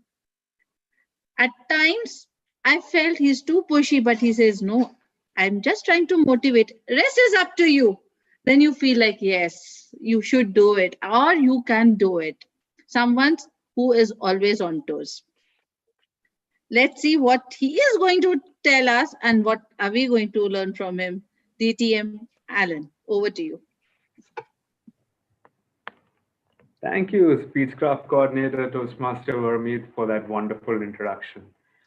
At times, I felt he's too pushy, but he says, no, I'm just trying to motivate. Rest is up to you. Then you feel like, yes, you should do it, or you can do it. Someone who is always on toes. Let's see what he is going to tell us and what are we going to learn from him. DTM Alan, over to you. Thank you, Speechcraft Coordinator Toastmaster Vermeet, for that wonderful introduction.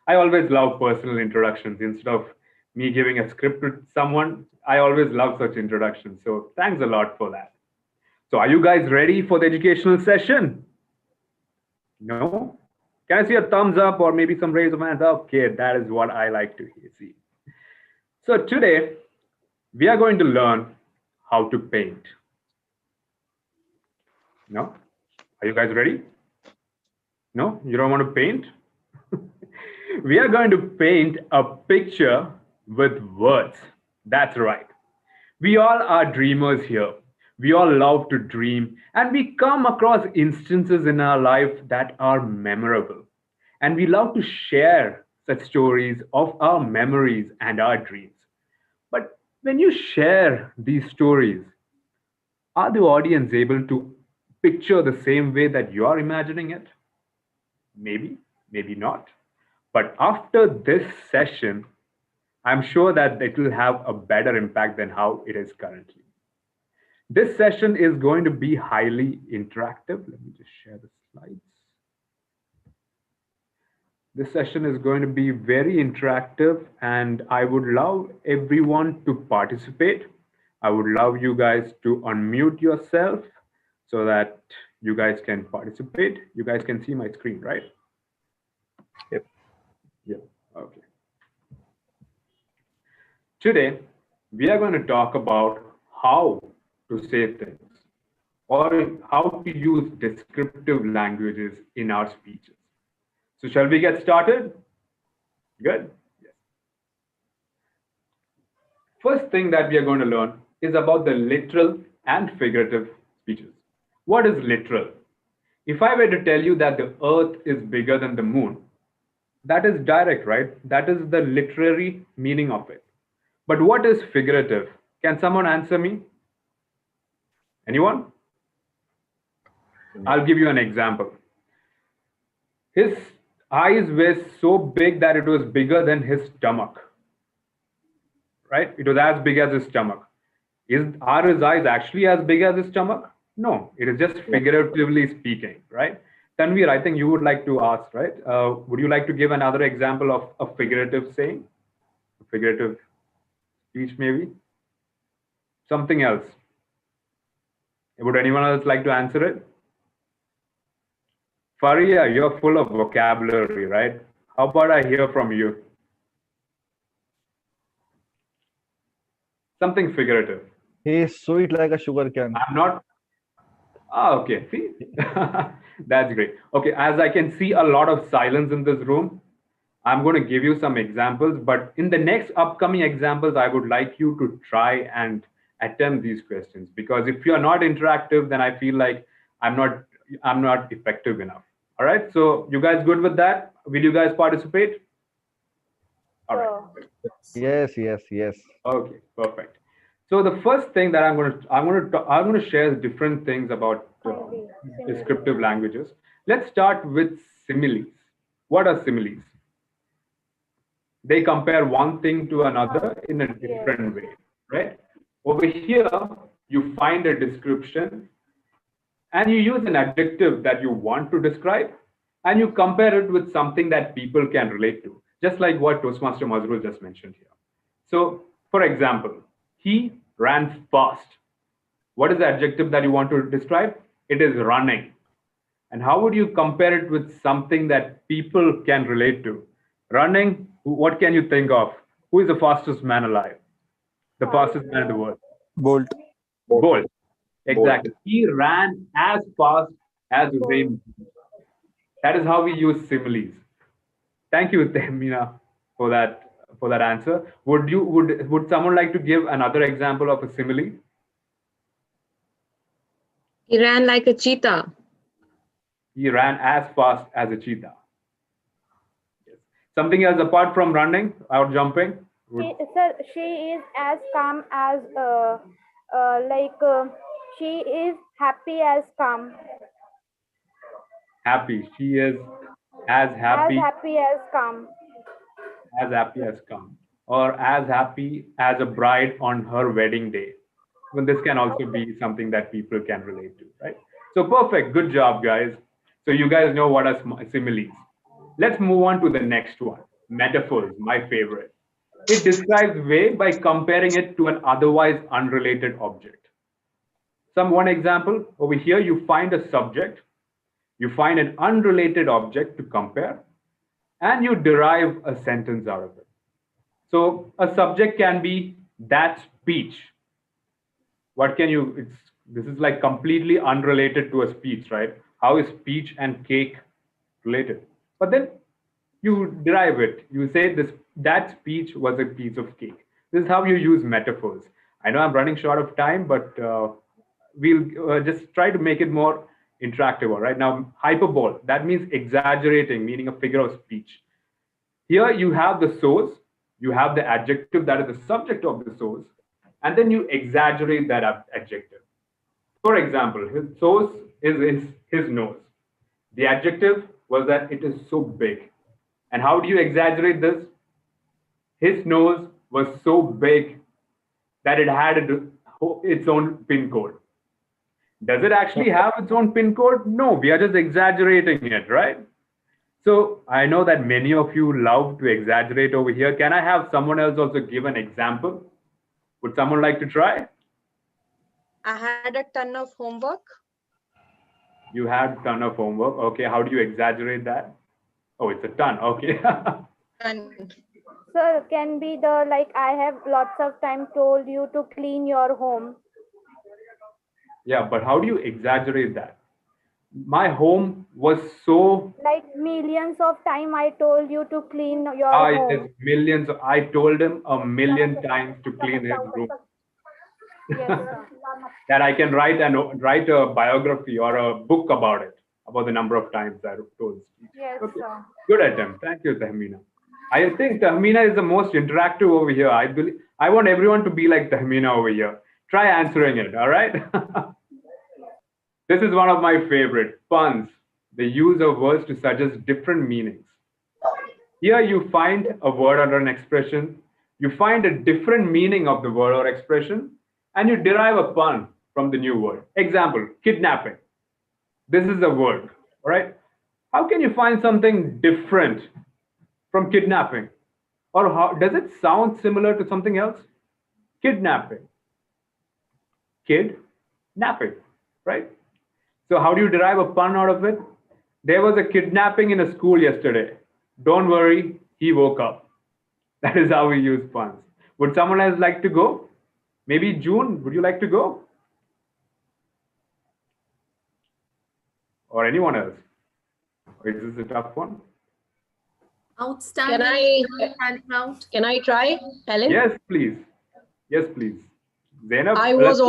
I always love personal introductions. Instead of me giving a script to someone, I always love such introductions. So thanks a lot for that. So are you guys ready for the educational session? No? Can I see a thumbs up or maybe some raise of hands? Okay, that is what I like to see. So today, we are going to learn how to paint. No? Are you guys ready? No? You don't want to paint? We are going to paint a picture with words. That's right. We all are dreamers here. We all love to dream, and we come across instances in our life that are memorable. And we love to share such stories of our memories and our dreams. But When you share these stories, are the audience able to picture the same way that you're imagining it? Maybe, maybe not. But after this session, I'm sure that it will have a better impact than how it is currently. This session is going to be highly interactive. Let me just share the slides. This session is going to be very interactive, and I would love everyone to participate. I would love you guys to unmute yourself so that you guys can participate. You guys can see my screen, right? Yep. Yeah, okay. Today, we are going to talk about how to say things or how to use descriptive languages in our speeches. So shall we get started? Good. Yes. First thing that we are going to learn is about the literal and figurative speeches. What is literal? If I were to tell you that the earth is bigger than the moon, that is direct, right? That is the literary meaning of it. But what is figurative? Can someone answer me? Anyone? I'll give you an example. His eyes were so big that it was bigger than his stomach. Right? It was as big as his stomach. Are his eyes actually as big as his stomach? No, it is just figuratively speaking, right? Tanvir, I think you would like to ask, right? Would you like to give another example of a figurative saying? A figurative speech, maybe? Something else. Would anyone else like to answer it? Faria, you're full of vocabulary, right? How about I hear from you? Something figurative. He is sweet like a sugar cane. I'm not. Ah, okay. See, that's great. Okay, as I can see a lot of silence in this room, I'm going to give you some examples. But in the next upcoming examples, I would like you to try and attempt these questions, because if you are not interactive, then I feel like I'm not effective enough. All right. So you guys good with that? Will you guys participate? All right. Yes, yes, yes. Okay, perfect. So the first thing that I'm going to share different things about descriptive languages. Let's start with similes. What are similes? They compare one thing to another in a different way, right? Over here, you find a description and you use an adjective that you want to describe and you compare it with something that people can relate to, just like what Toastmaster Mazrul just mentioned here. So, for example, he ran fast. What is the adjective that you want to describe? It is running. And how would you compare it with something that people can relate to? Running, what can you think of? Who is the fastest man alive? The fastest man in the world? Bolt. Bolt. Exactly. He ran as fast as Usain. That is how we use similes. Thank you, Temina, for that answer. Would someone like to give another example of a simile? He ran like a cheetah. He ran as fast as a cheetah. Yes. Something else apart from running or jumping? She is as calm as she is happy as calm. Happy. She is as happy. As happy as calm. As happy as calm. Or as happy as a bride on her wedding day. Well, this can also be something that people can relate to, right? So perfect. Good job, guys. So you guys know what are similes. Let's move on to the next one. Metaphors, my favorite. It describes way by comparing it to an otherwise unrelated object. One example, over here you find a subject, you find an unrelated object to compare, and you derive a sentence out of it. So a subject can be that speech. What can you, this is like completely unrelated to a speech, right? How is speech and cake related? But then you derive it. You say that speech was a piece of cake. This is how you use metaphors. I know I'm running short of time, but we'll just try to make it more interactive. All right. Now, hyperbole, that means exaggerating, meaning a figure of speech. Here you have the source, you have the adjective that is the subject of the source, and then you exaggerate that adjective. For example, his nose is his nose. The adjective was that it is so big. And how do you exaggerate this? His nose was so big that it had its own pin code. Does it actually have its own pin code? No, we are just exaggerating it, right? So I know that many of you love to exaggerate over here. Can I have someone else also give an example? Would someone like to try? I had a ton of homework. You had a ton of homework. Okay, how do you exaggerate that? Oh, it's a ton. Okay. Sir, can be the like I have lots of time told you to clean your home. Yeah, but how do you exaggerate that? My home was so. Like millions of time I told you to clean your home. Yes, millions. I told him a million times to clean his room. Yes, sir. That I can write a biography or a book about it, about the number of times I told. Yes, Okay. sir. Good attempt. Thank you, Tahmina. I think Tahmina is the most interactive over here. I want everyone to be like Tahmina over here. Try answering it, all right? This is one of my favorite, puns, the use of words to suggest different meanings. Here you find a word or an expression, you find a different meaning of the word or expression, and you derive a pun from the new word. Example, kidnapping. This is a word, all right? How can you find something different from kidnapping? Or how, does it sound similar to something else? Kidnapping. Kid, napping, right? So how do you derive a pun out of it? There was a kidnapping in a school yesterday. Don't worry, he woke up. That is how we use puns. Would someone else like to go? Maybe June, would you like to go? Or anyone else? Or is this a tough one? Outstanding. Can I try, Helen? Yes, please. Yes, please. Zainab, I was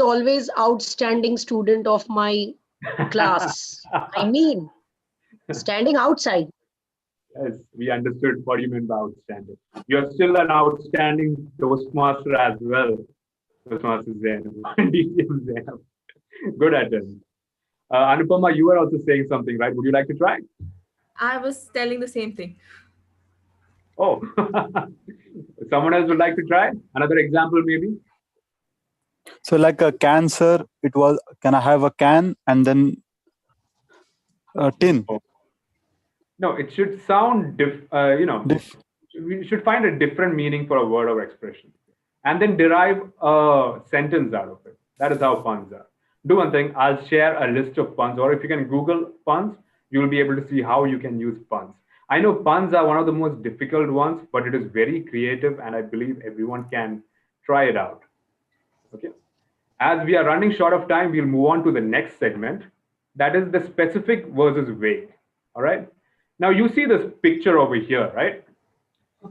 always outstanding student of my class. I mean, standing outside. Yes, we understood what you meant by outstanding. You're still an outstanding Toastmaster as well. Toastmaster Zainab. DTM Zainab. Good attempt. Anupama, you were also saying something, right? Would you like to try? I was telling the same thing. Oh, someone else would like to try? Another example, maybe? So like a cancer, it was, can I have a can and then a tin? No, it should sound, we should find a different meaning for a word or expression and then derive a sentence out of it. That is how puns are. Do one thing, I'll share a list of puns, or if you can Google puns, you will be able to see how you can use puns. I know puns are one of the most difficult ones, but it is very creative and I believe everyone can try it out. Okay. As we are running short of time, we'll move on to the next segment. That is the specific versus vague. All right. Now you see this picture over here, right?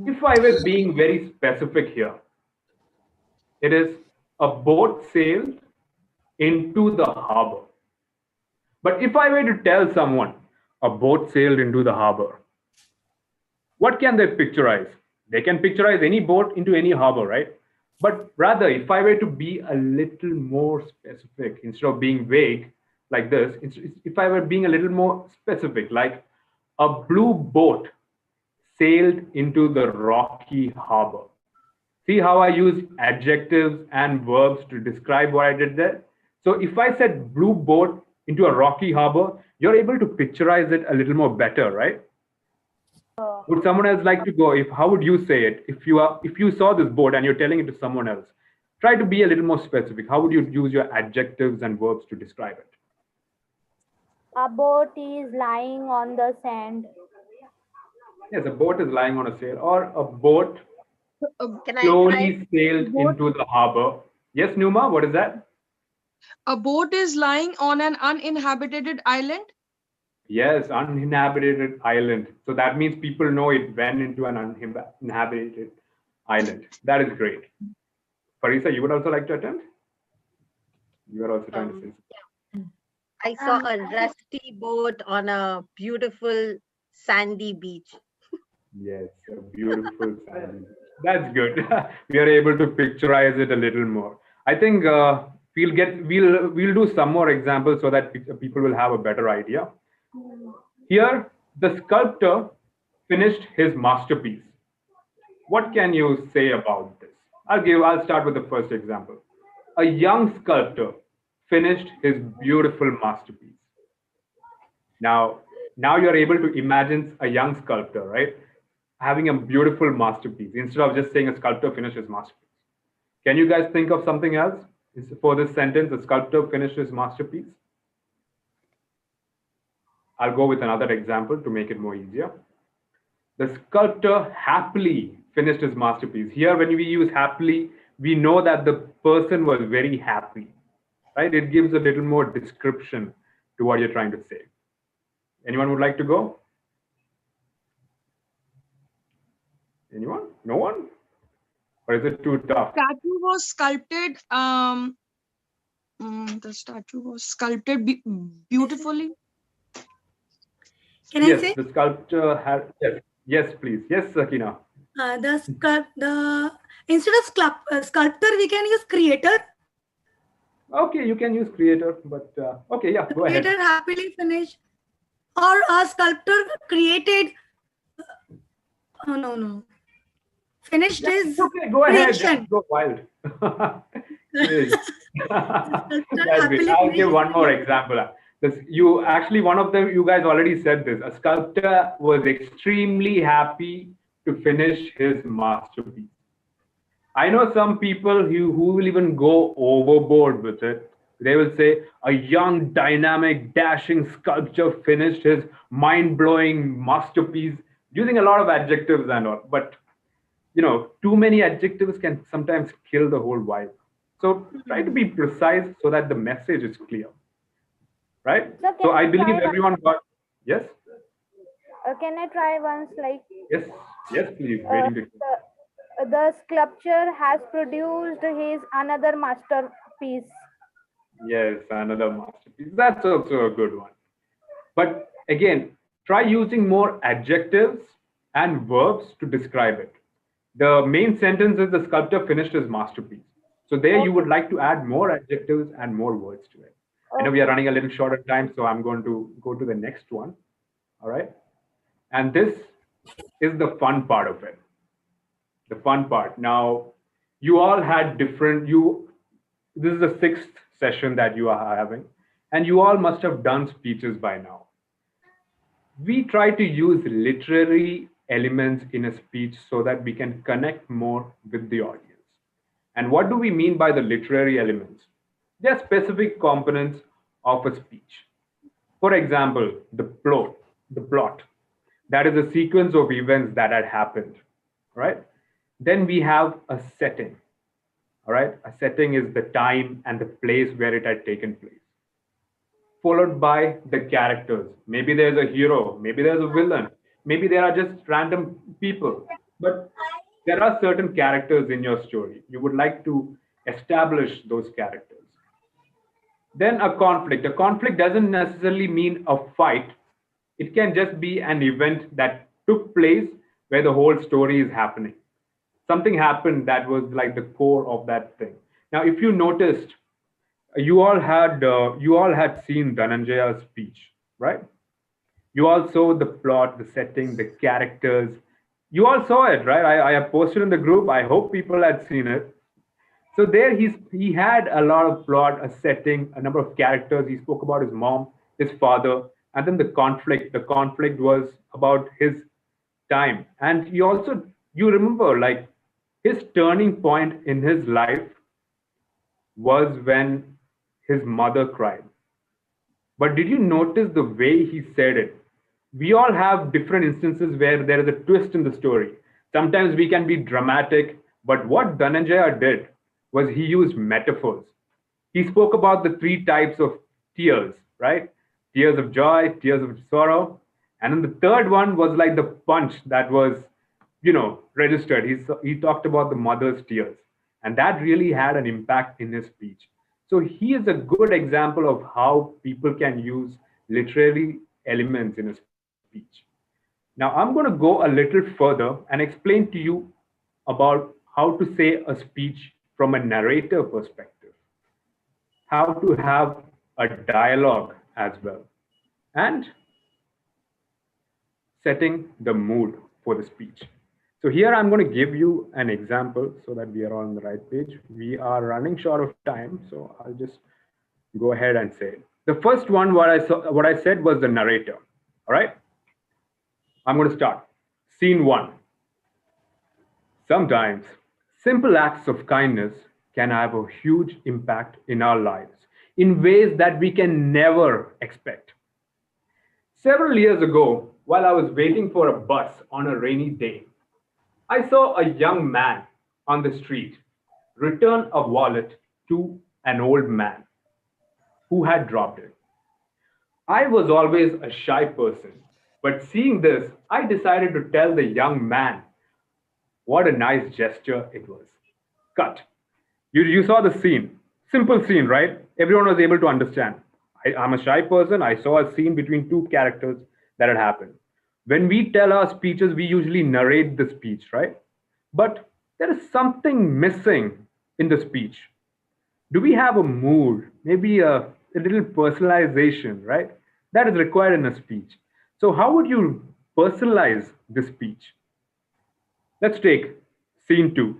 If I were being very specific here, it is a boat sailed into the harbor. But if I were to tell someone a boat sailed into the harbor, what can they picturize? They can picturize any boat into any harbor, right? But rather, if I were to be a little more specific, instead of being vague like this, if I were being a little more specific, like a blue boat sailed into the rocky harbor. See how I use adjectives and verbs to describe what I did there? So if I said blue boat into a rocky harbor, you're able to picturize it a little more better, right? Would someone else like to go? How would you say it? If you saw this boat and you're telling it to someone else, try to be a little more specific. How would you use your adjectives and verbs to describe it? A boat is lying on the sand. Yes, a boat is lying on a sail, or a boat Can I slowly sailed into the harbor. Yes, Numa, what is that? A boat is lying on an uninhabited island. Yes, uninhabited island. So that means people know it went into an uninhabited island. That is great. Farisa, you would also like to attempt? You are also trying to say something. I saw a rusty boat on a beautiful sandy beach. Yes, a beautiful sandy. That's good. We are able to picturize it a little more. I think we'll do some more examples so that people will have a better idea. Here, the sculptor finished his masterpiece. What can you say about this? I'll start with the first example. A young sculptor finished his beautiful masterpiece. Now you're able to imagine a young sculptor, right? Having a beautiful masterpiece instead of just saying a sculptor finished his masterpiece. Can you guys think of something else for this sentence? A sculptor finished his masterpiece. I'll go with another example to make it more easier. The sculptor happily finished his masterpiece. Here, when we use happily, we know that the person was very happy, right? It gives a little more description to what you're trying to say. Anyone would like to go? Anyone? No one? Or is it too tough? Statue was sculpted. The statue was sculpted beautifully. Can I Yes, say? the sculptor had. Yes, please. Yes, Sakina. Instead of sculptor, we can use creator. Okay, you can use creator, but okay, yeah, go ahead. Creator happily finished, or a sculptor created. Oh no. Finished his okay, go creation. ahead. Go wild. That's great. I'll give one more example. You actually, one of them, you guys already said this. A sculptor was extremely happy to finish his masterpiece. I know some people who will even go overboard with it. They will say a young, dynamic, dashing sculptor finished his mind-blowing masterpiece, using a lot of adjectives and all. But too many adjectives can sometimes kill the whole vibe. So try to be precise so that the message is clear. Right? So I believe everyone got, yes? Can I try once, like? Yes, please. Waiting to the sculpture has produced his another masterpiece. Yes, another masterpiece. That's also a good one. But again, try using more adjectives and verbs to describe it. The main sentence is the sculptor finished his masterpiece. So there you would like to add more adjectives and more words to it. I know we are running a little short of time, so I'm going to go to the next one. All right. And this is the fun part of it. The fun part. Now, you all had different, this is the 6th session that you are having, and you all must have done speeches by now. We try to use literary elements in a speech so that we can connect more with the audience. And what do we mean by the literary elements? They are specific components of a speech. For example, the plot. That is a sequence of events that had happened, right? Then we have a setting, all right? A setting is the time and the place where it had taken place. Followed by the characters. Maybe there's a hero, maybe there's a villain, maybe there are just random people, but there are certain characters in your story. You would like to establish those characters. Then a conflict. A conflict doesn't necessarily mean a fight. It can just be an event that took place where the whole story is happening. Something happened that was like the core of that thing. Now, if you noticed, you all had seen Dhananjaya's speech, right? You all saw the plot, the setting, the characters. You all saw it, right? I have posted in the group. I hope people had seen it. So there he had a lot of plot, a setting, a number of characters. He spoke about his mom, his father, and then the conflict. The conflict was about his time. And you remember, like, his turning point in his life was when his mother cried. But did you notice the way he said it? We all have different instances where there is a twist in the story. Sometimes we can be dramatic, but what Dhananjaya did was he used metaphors. He spoke about the 3 types of tears, right? Tears of joy, tears of sorrow. And then the third one was like the punch that was, registered. He talked about the mother's tears. And that really had an impact in his speech. So he is a good example of how people can use literary elements in a speech. Now, I'm going to go a little further and explain to you about how to say a speech from a narrator perspective, how to have a dialogue as well, and setting the mood for the speech. So here I'm going to give you an example so that we are on the right page. We are running short of time, so I'll just go ahead and say it. The first one, what I said was the narrator. All right, I'm going to start. Scene 1. Sometimes simple acts of kindness can have a huge impact in our lives in ways that we can never expect. Several years ago, while I was waiting for a bus on a rainy day, I saw a young man on the street return a wallet to an old man who had dropped it. I was always a shy person, but seeing this, I decided to tell the young man what a nice gesture it was. Cut. You saw the scene. Simple scene, right? Everyone was able to understand. I'm a shy person. I saw a scene between two characters that had happened. When we tell our speeches, we usually narrate the speech, right? But there is something missing in the speech. Do we have a mood, maybe a little personalization, right? That is required in a speech. So, how would you personalize this speech? Let's take scene 2.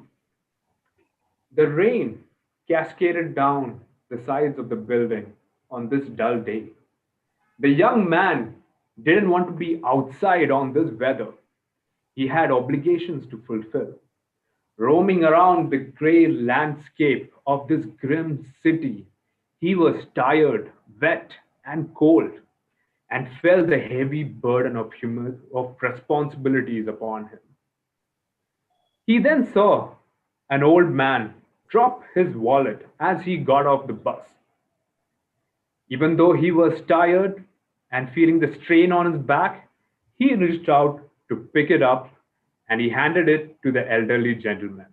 The rain cascaded down the sides of the building on this dull day. The young man didn't want to be outside on this weather. He had obligations to fulfill. Roaming around the grey landscape of this grim city, he was tired, wet, and cold, and felt the heavy burden of responsibilities upon him. He then saw an old man drop his wallet as he got off the bus. Even though he was tired and feeling the strain on his back, he reached out to pick it up and he handed it to the elderly gentleman.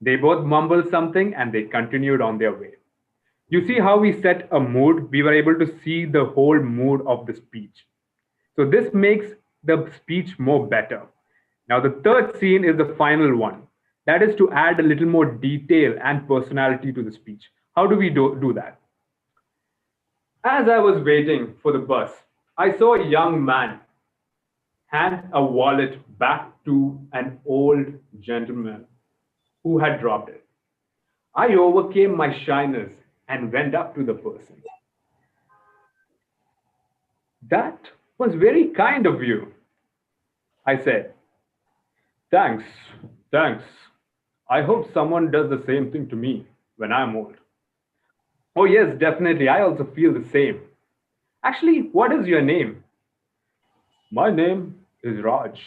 They both mumbled something and they continued on their way. You see how we set a mood? We were able to see the whole mood of the speech. So this makes the speech more better. Now the third scene is the final one. That is to add a little more detail and personality to the speech. How do we do that? As I was waiting for the bus, I saw a young man hand a wallet back to an old gentleman who had dropped it. I overcame my shyness and went up to the person. That was very kind of you, I said. Thanks, thanks. I hope someone does the same thing to me when I'm old. Oh, yes, definitely. I also feel the same. Actually, what is your name? My name is Raj.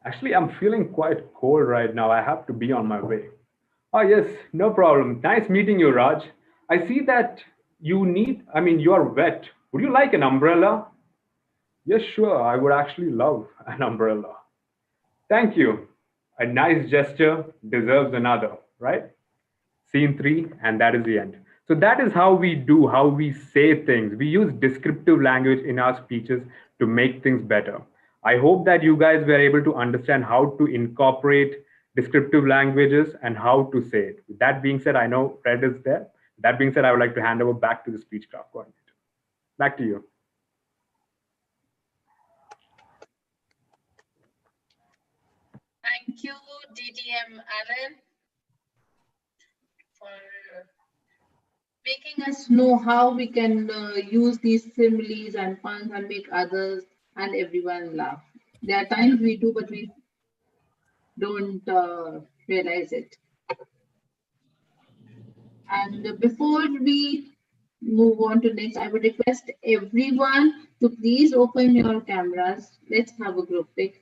Actually, I'm feeling quite cold right now. I have to be on my way. Oh, yes, no problem. Nice meeting you, Raj. I see that you are wet. Would you like an umbrella? Yes, sure. I would actually love an umbrella. Thank you. A nice gesture deserves another, right? Scene 3, and that is the end. So that is how we say things. We use descriptive language in our speeches to make things better. I hope that you guys were able to understand how to incorporate descriptive languages and how to say it. With that being said, I know Fred is there. That being said, I would like to hand over back to the Speechcraft coordinator. Back to you. Thank you, DTM Alan, for making us know how we can use these similes and puns and make others and everyone laugh. There are times we do, but we don't realize it. And before we move on to next, I would request everyone to please open your cameras. Let's have a group pic.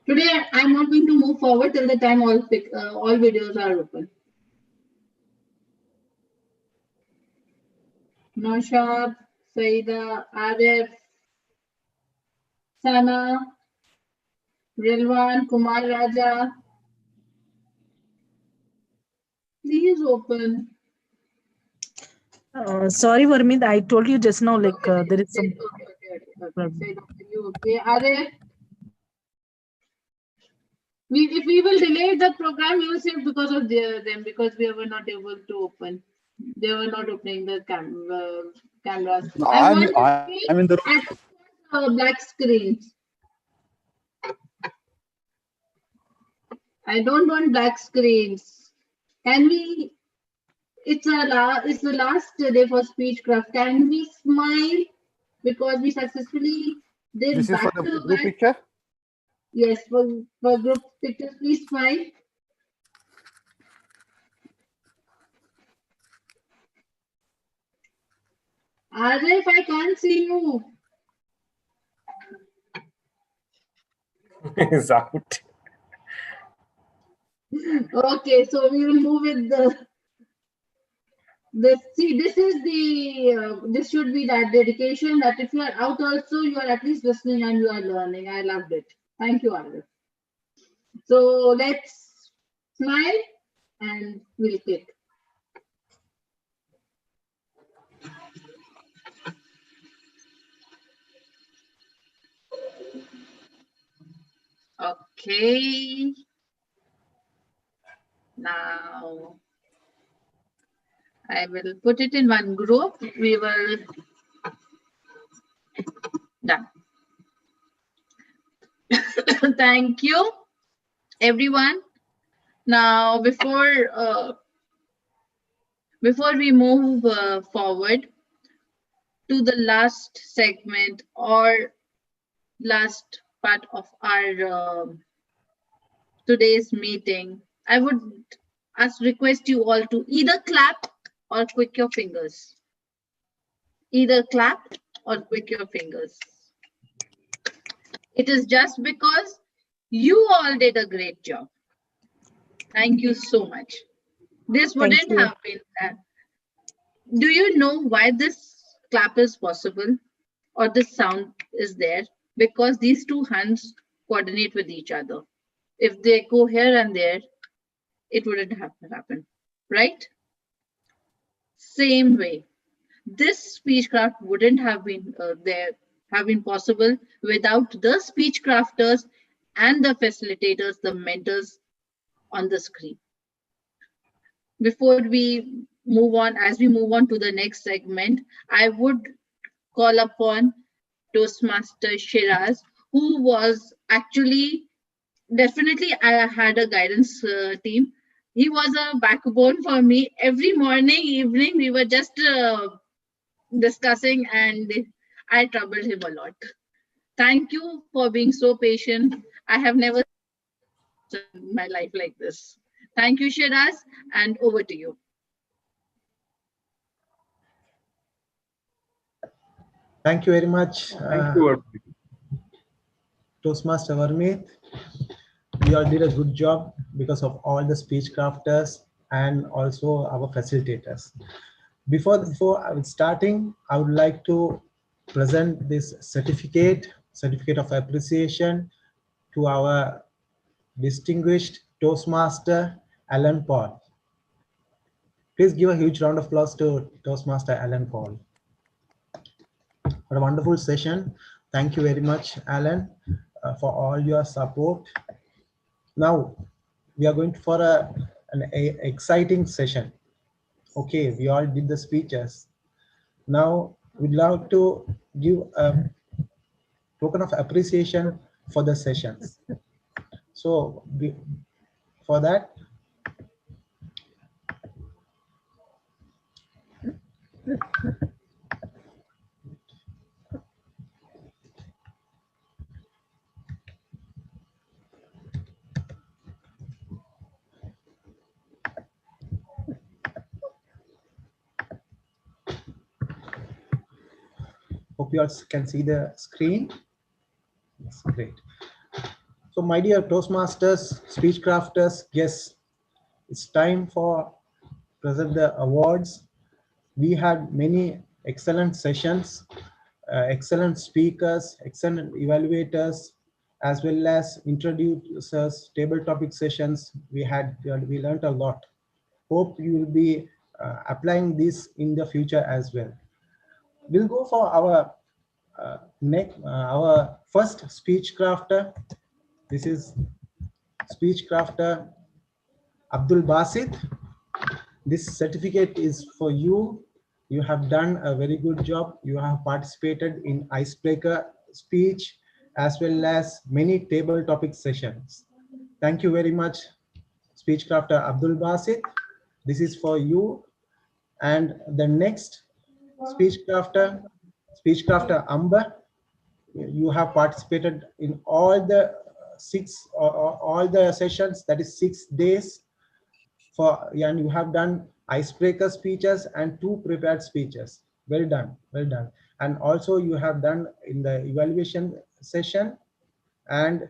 Today, I'm not going to move forward till the time all videos are open. Naushad, Saida, Arif, Sana, Rilwan, Kumar Raja. Please open. Sorry, Varmit, I told you just now, like there is some. Okay. Saida, you okay? Arif? if we will delay the program, you will say because of them, because we were not able to open. They were not opening the cameras. No, I want to I'm in the room. see black screens. I don't want black screens. Can we? It's the last day for Speechcraft. Can we smile because we successfully did This is for back the to group back? picture. Yes, for group pictures, please smile. Arif, I can't see you. Is out. Okay, so we will move with see, this is the this should be that dedication that if you are out also, you are at least listening and you are learning. I loved it. Thank you, Arif. So let's smile and we'll click. Okay. Now I will put it in one group. We will done. Thank you, everyone. Now, before we move forward to the last segment or last part of our today's meeting, I would request you all to either clap or click your fingers. Either clap or click your fingers. It is just because you all did a great job. Thank you so much. This wouldn't have been that. Do you know why this clap is possible or this sound is there? Because these two hands coordinate with each other. If they go here and there, it wouldn't have happened, right? Same way, this speechcraft wouldn't have been possible without the speech crafters and the facilitators, the mentors on the screen. Before we move on, as we move on to the next segment, I would call upon Toastmaster Shiraz, who was actually definitely I had a guidance team. He was a backbone for me. Every morning, evening, we were just discussing and I troubled him a lot. Thank you for being so patient. I have never seen my life like this. Thank you, Shiraz, and over to you. Thank you very much. Thank you. Toastmaster Varmeet. You all did a good job because of all the speech crafters and also our facilitators. Before starting, I would like to present this certificate of appreciation to our distinguished Toastmaster Alan Paul. Please give a huge round of applause to Toastmaster Alan Paul. What a wonderful session. Thank you very much, Alan, for all your support. Now, we are going for an exciting session. Okay, we all did the speeches. Now, we'd love to give a token of appreciation for the sessions. So, for that, hope you all can see the screen. That's great. So, my dear Toastmasters, speech crafters, guests, it's time for present the awards. We had many excellent sessions, excellent speakers, excellent evaluators, as well as introducers, table topic sessions. We learned a lot. Hope you will be applying this in the future as well. We'll go for our our first speech crafter. This is speech crafter Abdul Basit. This certificate is for you. You have done a very good job. You have participated in icebreaker speech as well as many table topic sessions. Thank you very much, speech crafter Abdul Basit. This is for you. And the next speech crafter Amba. You have participated in all the all the sessions, that is 6 days and you have done icebreaker speeches and 2 prepared speeches. Well done, well done. And also you have done in the evaluation session and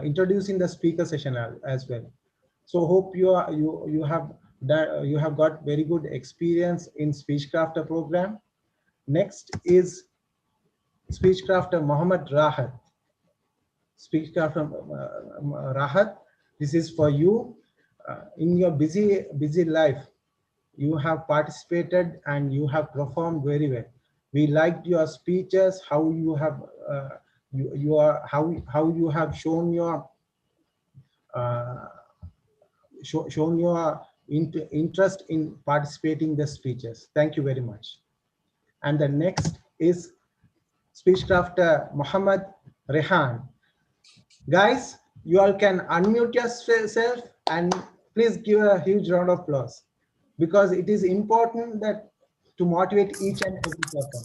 introducing the speaker session as well. So hope you have got very good experience in Speechcrafter program. Next is Speechcrafter Mohammed Rahat. Speechcrafter Rahat, this is for you. In your busy life, you have participated and you have performed very well. We liked your speeches, how you have how you have shown your interest in participating the speeches. Thank you very much. And the next is Speechcrafter Muhammad Rehan. Guys, you all can unmute yourself and please give a huge round of applause, because it is important that to motivate each and every person.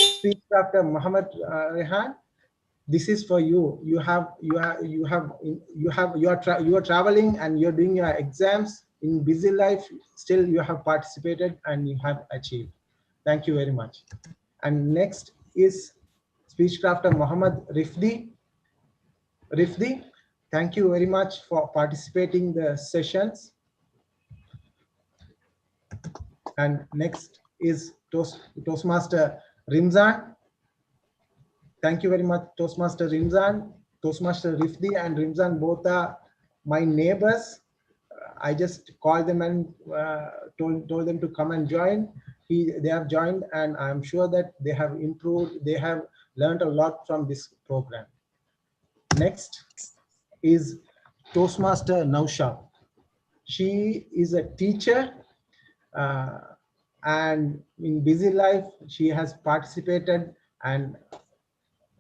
Speechcrafter Muhammad Rehan, this is for you. You are traveling and you're doing your exams in busy life. Still, you have participated and you have achieved. Thank you very much. And next is Speechcrafter Muhammad Rifdi. Rifdi, thank you very much for participating the sessions. And next is Toastmaster Rimzan. Thank you very much, Toastmaster Rimzan. Toastmaster Rifdi and Rimzan both are my neighbors. I just called them and told them to come and join. They have joined, and I'm sure that they have improved. They have learned a lot from this program. Next is Toastmaster Nausha. She is a teacher and in busy life, she has participated and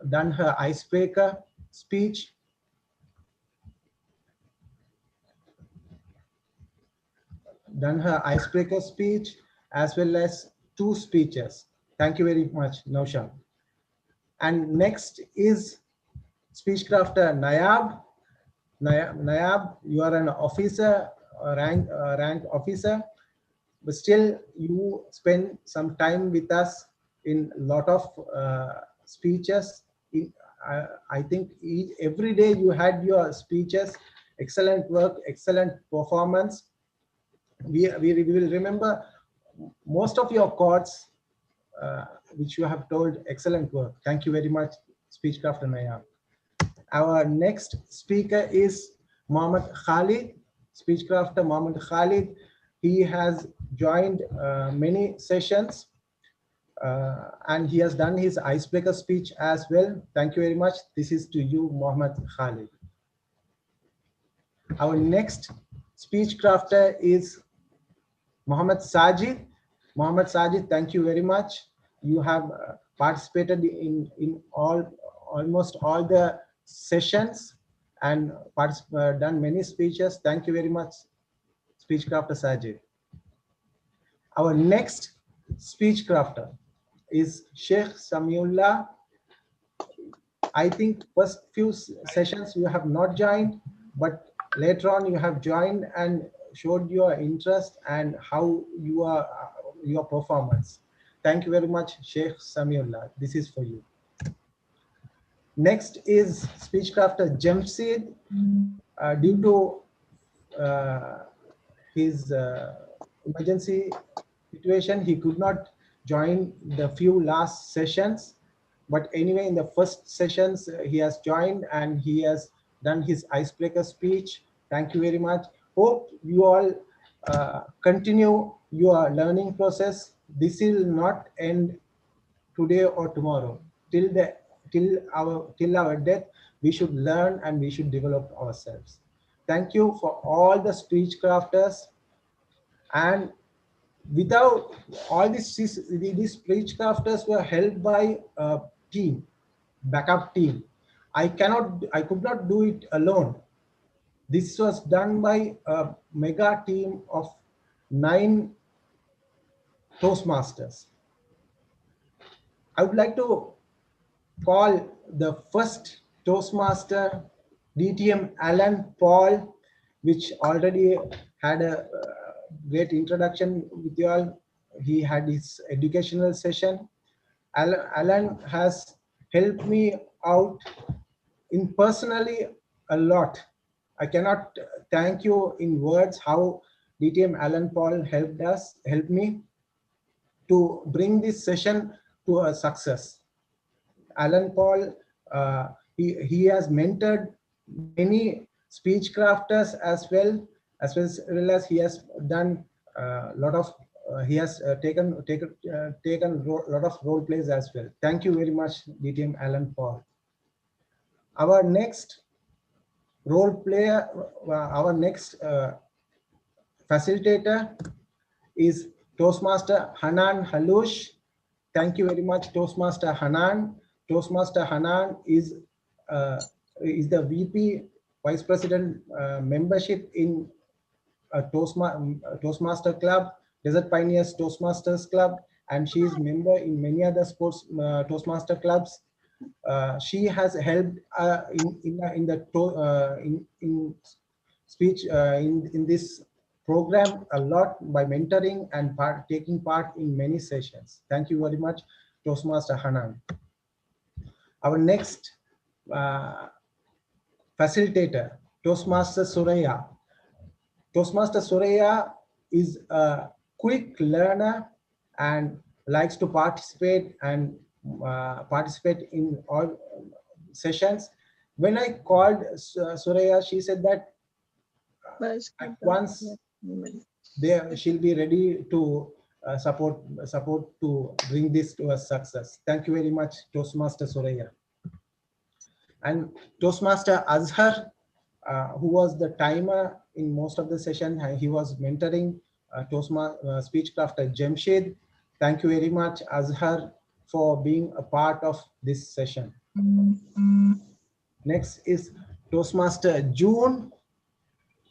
done her icebreaker speech. As well as 2 speeches. Thank you very much, Nausha. And next is Speechcrafter Nayab. Nayab, you are an officer, rank officer, but still you spend some time with us in a lot of speeches. I think every day you had your speeches. Excellent work, excellent performance. We will remember most of your quotes, which you have told. Excellent work. Thank you very much, Speechcrafter Nayab. Our next speaker is Mohammed Khalid, Speechcrafter Mohammed Khalid. He has joined many sessions and he has done his icebreaker speech as well. Thank you very much. This is to you, Mohammed Khalid. Our next Speechcrafter is Mohammed Sajid. Mohammed Sajid, thank you very much. You have participated in almost all the sessions and done many speeches. Thank you very much, Speechcrafter Sajid. Our next Speechcrafter is Sheikh Samiullah. I think first few sessions you have not joined, but later on you have joined and showed your interest and how you are your performance. Thank you very much, Sheikh Samiullah. This is for you. Next is Speechcrafter Jamshid. Due to his emergency situation, he could not join the few last sessions. But anyway, in the first sessions, he has joined and he has done his icebreaker speech. Thank you very much. Hope you all continue your learning process. This will not end today or tomorrow. Till our death, we should learn and we should develop ourselves. Thank you for all the speech crafters. And without all these speech crafters were helped by a team, backup team. I could not do it alone. This was done by a mega team of 9 Toastmasters. I would like to call the first Toastmaster, DTM Alan Paul, which already had a great introduction with you all. He had his educational session. Alan has helped me out in personally a lot. I cannot thank you in words how DTM Alan Paul helped me to bring this session to a success. Alan Paul, he has mentored many speech crafters as well as he has done a lot of he has taken a lot of role plays as well. Thank you very much, DTM Alan Paul. Our next role player, our next facilitator is Toastmaster Hanan Halush. Thank you very much, Toastmaster Hanan. Toastmaster Hanan is the VP, Vice President membership in Toastmaster Club, Desert Pioneers Toastmasters Club, and she is member in many other sports Toastmaster clubs. She has helped in speech in this program a lot by mentoring and taking part in many sessions. Thank you very much, Toastmaster Hanan. Our next facilitator, Toastmaster Suraya. Toastmaster Suraya is a quick learner and likes to participate in all sessions. When I called Suraya, she said that at once she'll be ready to support to bring this to a success. Thank you very much, Toastmaster Suraya. And Toastmaster Azhar, who was the timer in most of the session, he was mentoring Speechcraft Jamshed. Thank you very much, Azhar, for being a part of this session. Next is Toastmaster June.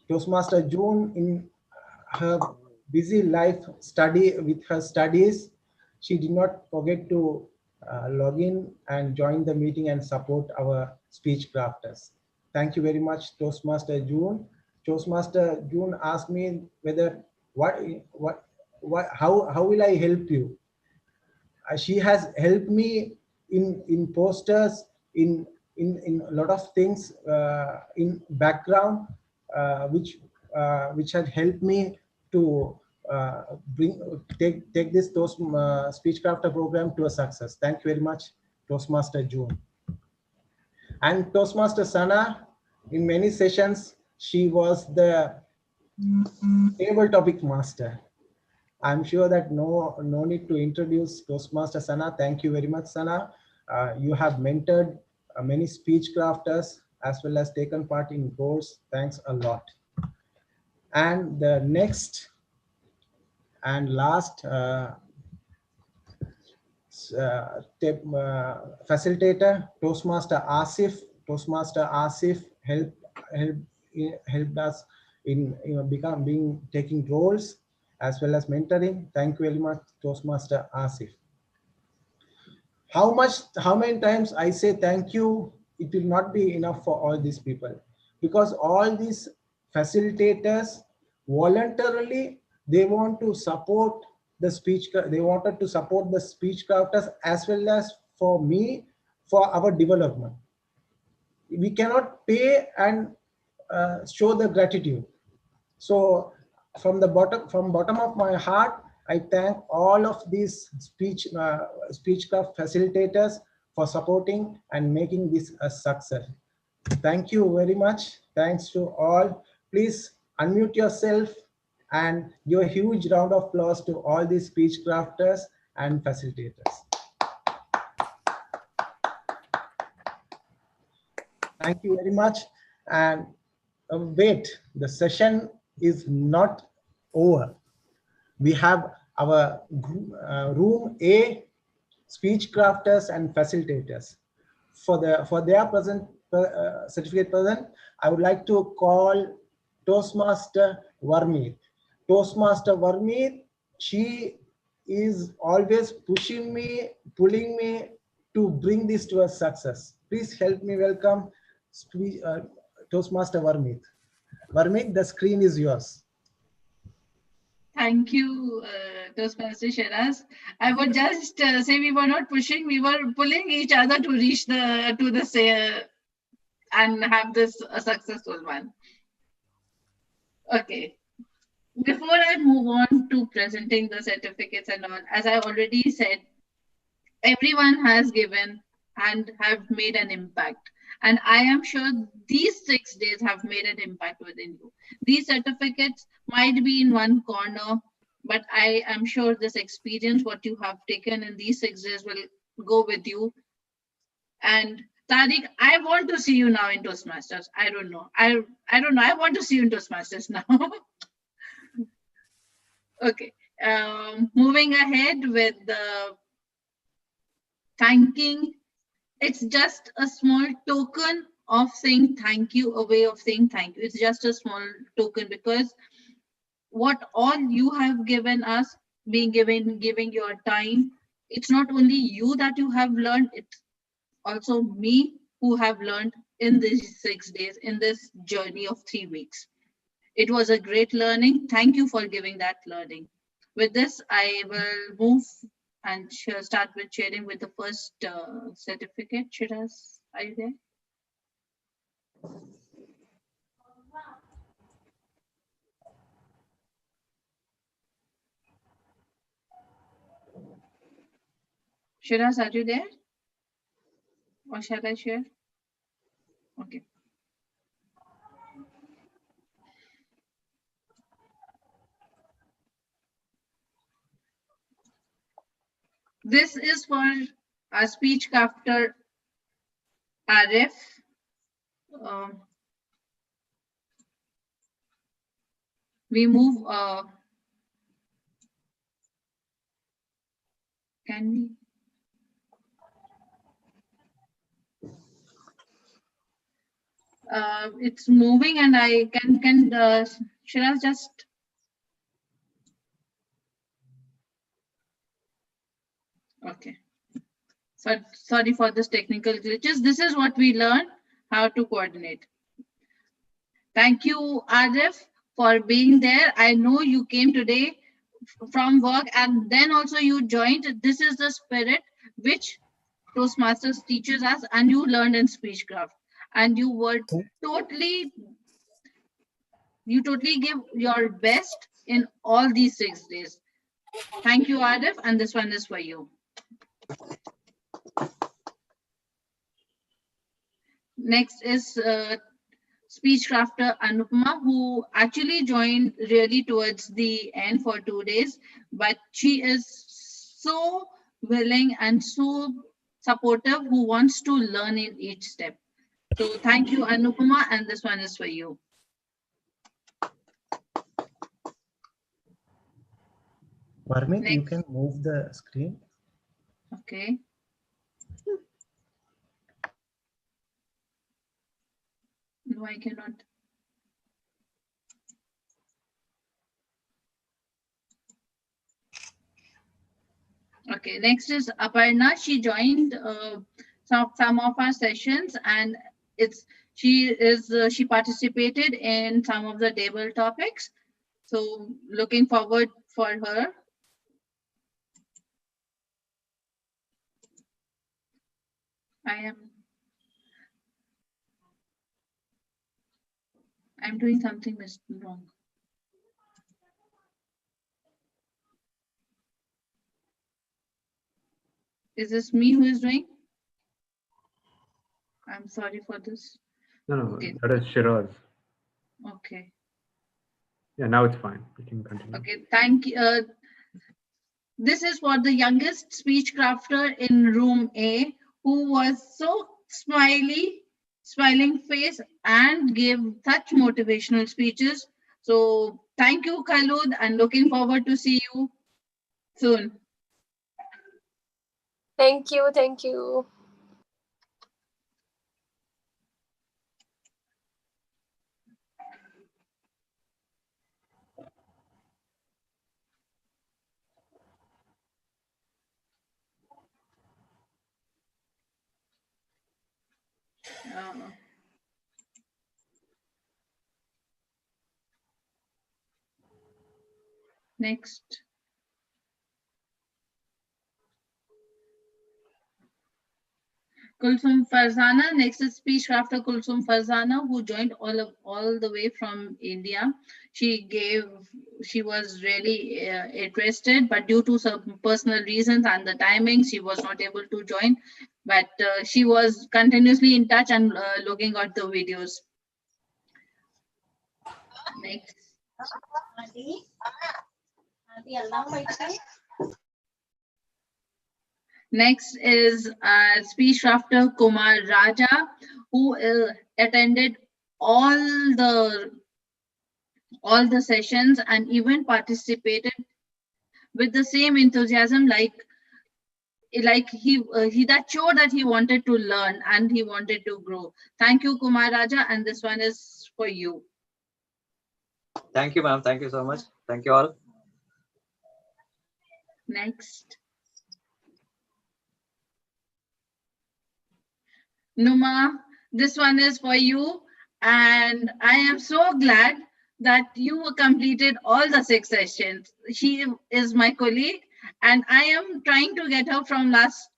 Toastmaster June, in her busy life with her studies, she did not forget to log in and join the meeting and support our speech crafters. Thank you very much, Toastmaster June. Toastmaster June asked me whether how will I help you? She has helped me in posters, in a lot of things in background, which had helped me to take this Speechcraft program to a success. Thank you very much, Toastmaster June. And Toastmaster Sana, in many sessions, she was the table topic master. I'm sure that no need to introduce Toastmaster Sana. Thank you very much, Sana. You have mentored many speech crafters as well as taken part in course. Thanks a lot. And the next and last facilitator, Toastmaster Asif. Toastmaster Asif helped us in taking roles as well as mentoring. Thank you very much, Toastmaster Asif. How many times I say thank you, it will not be enough for all these people, because all these facilitators voluntarily, they want to support the speech, they wanted to support the speech crafters as well as for me, for our development. We cannot pay and show the gratitude. So from bottom of my heart, I thank all of these Speechcraft facilitators for supporting and making this a success. Thank you very much. Thanks to all. Please unmute yourself and give a huge round of applause to all these Speechcrafters and facilitators. Thank you very much. And wait, the session is not over. We have our room A, speech crafters and facilitators. For their present certificate present, I would like to call Toastmaster Varmeet. Toastmaster Varmeet, she is always pushing me, pulling me to bring this to a success. Please help me welcome Toastmaster Varmeet. Varmeet, the screen is yours. Thank you, Toastmaster Shiraz. I would just say we were not pushing, we were pulling each other to reach and have this a successful one. Okay. Before I move on to presenting the certificates and all, as I already said, everyone has given and have made an impact. And I am sure these 6 days have made an impact within you. These certificates might be in one corner, but I am sure this experience, what you have taken in these 6 days will go with you. And Tariq, I want to see you now in Toastmasters. I don't know. I don't know. I want to see you in Toastmasters now. Okay. Moving ahead with the thanking. It's just a small token of saying thank you, a way of saying thank you. It's just a small token because what all you have given us, giving your time, it's not only you that you have learned, it's also me who have learned in these 6 days, in this journey of 3 weeks. It was a great learning. Thank you for giving that learning. With this, I will move and start with sharing with the first certificate. Shiraz, are you there? Shiraz, are you there? Or shall I share? Okay. This is for our speech crafter Arif. We move. Can we? It's moving, and I can. Shiraz just. Okay. So sorry for this technical glitches. This is what we learned, how to coordinate. Thank you, Arif, for being there. I know you came today from work and then also you joined. This is the spirit which Toastmasters teaches us and you learned in Speechcraft. And you were totally give your best in all these 6 days. Thank you, Arif, and this one is for you. Next is speech crafter Anupama, who actually joined really towards the end for 2 days, but she is so willing and so supportive who wants to learn in each step. So thank you, Anupama, and this one is for you. Varmeet, you can move the screen. Okay. No, I cannot. Okay, next is Aparna. She joined some of our sessions, and she participated in some of the table topics. So looking forward for her. I'm doing something wrong. Is this me who is doing? I'm sorry for this. No, okay. That is Shiraz. Okay. Yeah, now it's fine. We can continue. Okay, thank you. This is for the youngest speech crafter in room A, who was so smiley smiling face, and gave such motivational speeches. So thank you, Khalud, and looking forward to see you soon. Thank you. Thank you. Next. Kulsum Farzana. Next is speech crafter Kulsum Farzana, who joined all the way from India. She was really interested, but due to some personal reasons and the timing, she was not able to join. But she was continuously in touch and looking at the videos. Next. Next is speech crafter Kumar Raja, who attended all the sessions and even participated with the same enthusiasm, like he that showed that he wanted to learn and he wanted to grow. Thank you, Kumar Raja, and this one is for you. Thank you, ma'am. Thank you so much. Thank you all. Next. Numa, this one is for you, and I am so glad that you completed all the 6 sessions. She is my colleague, and I am trying to get her from last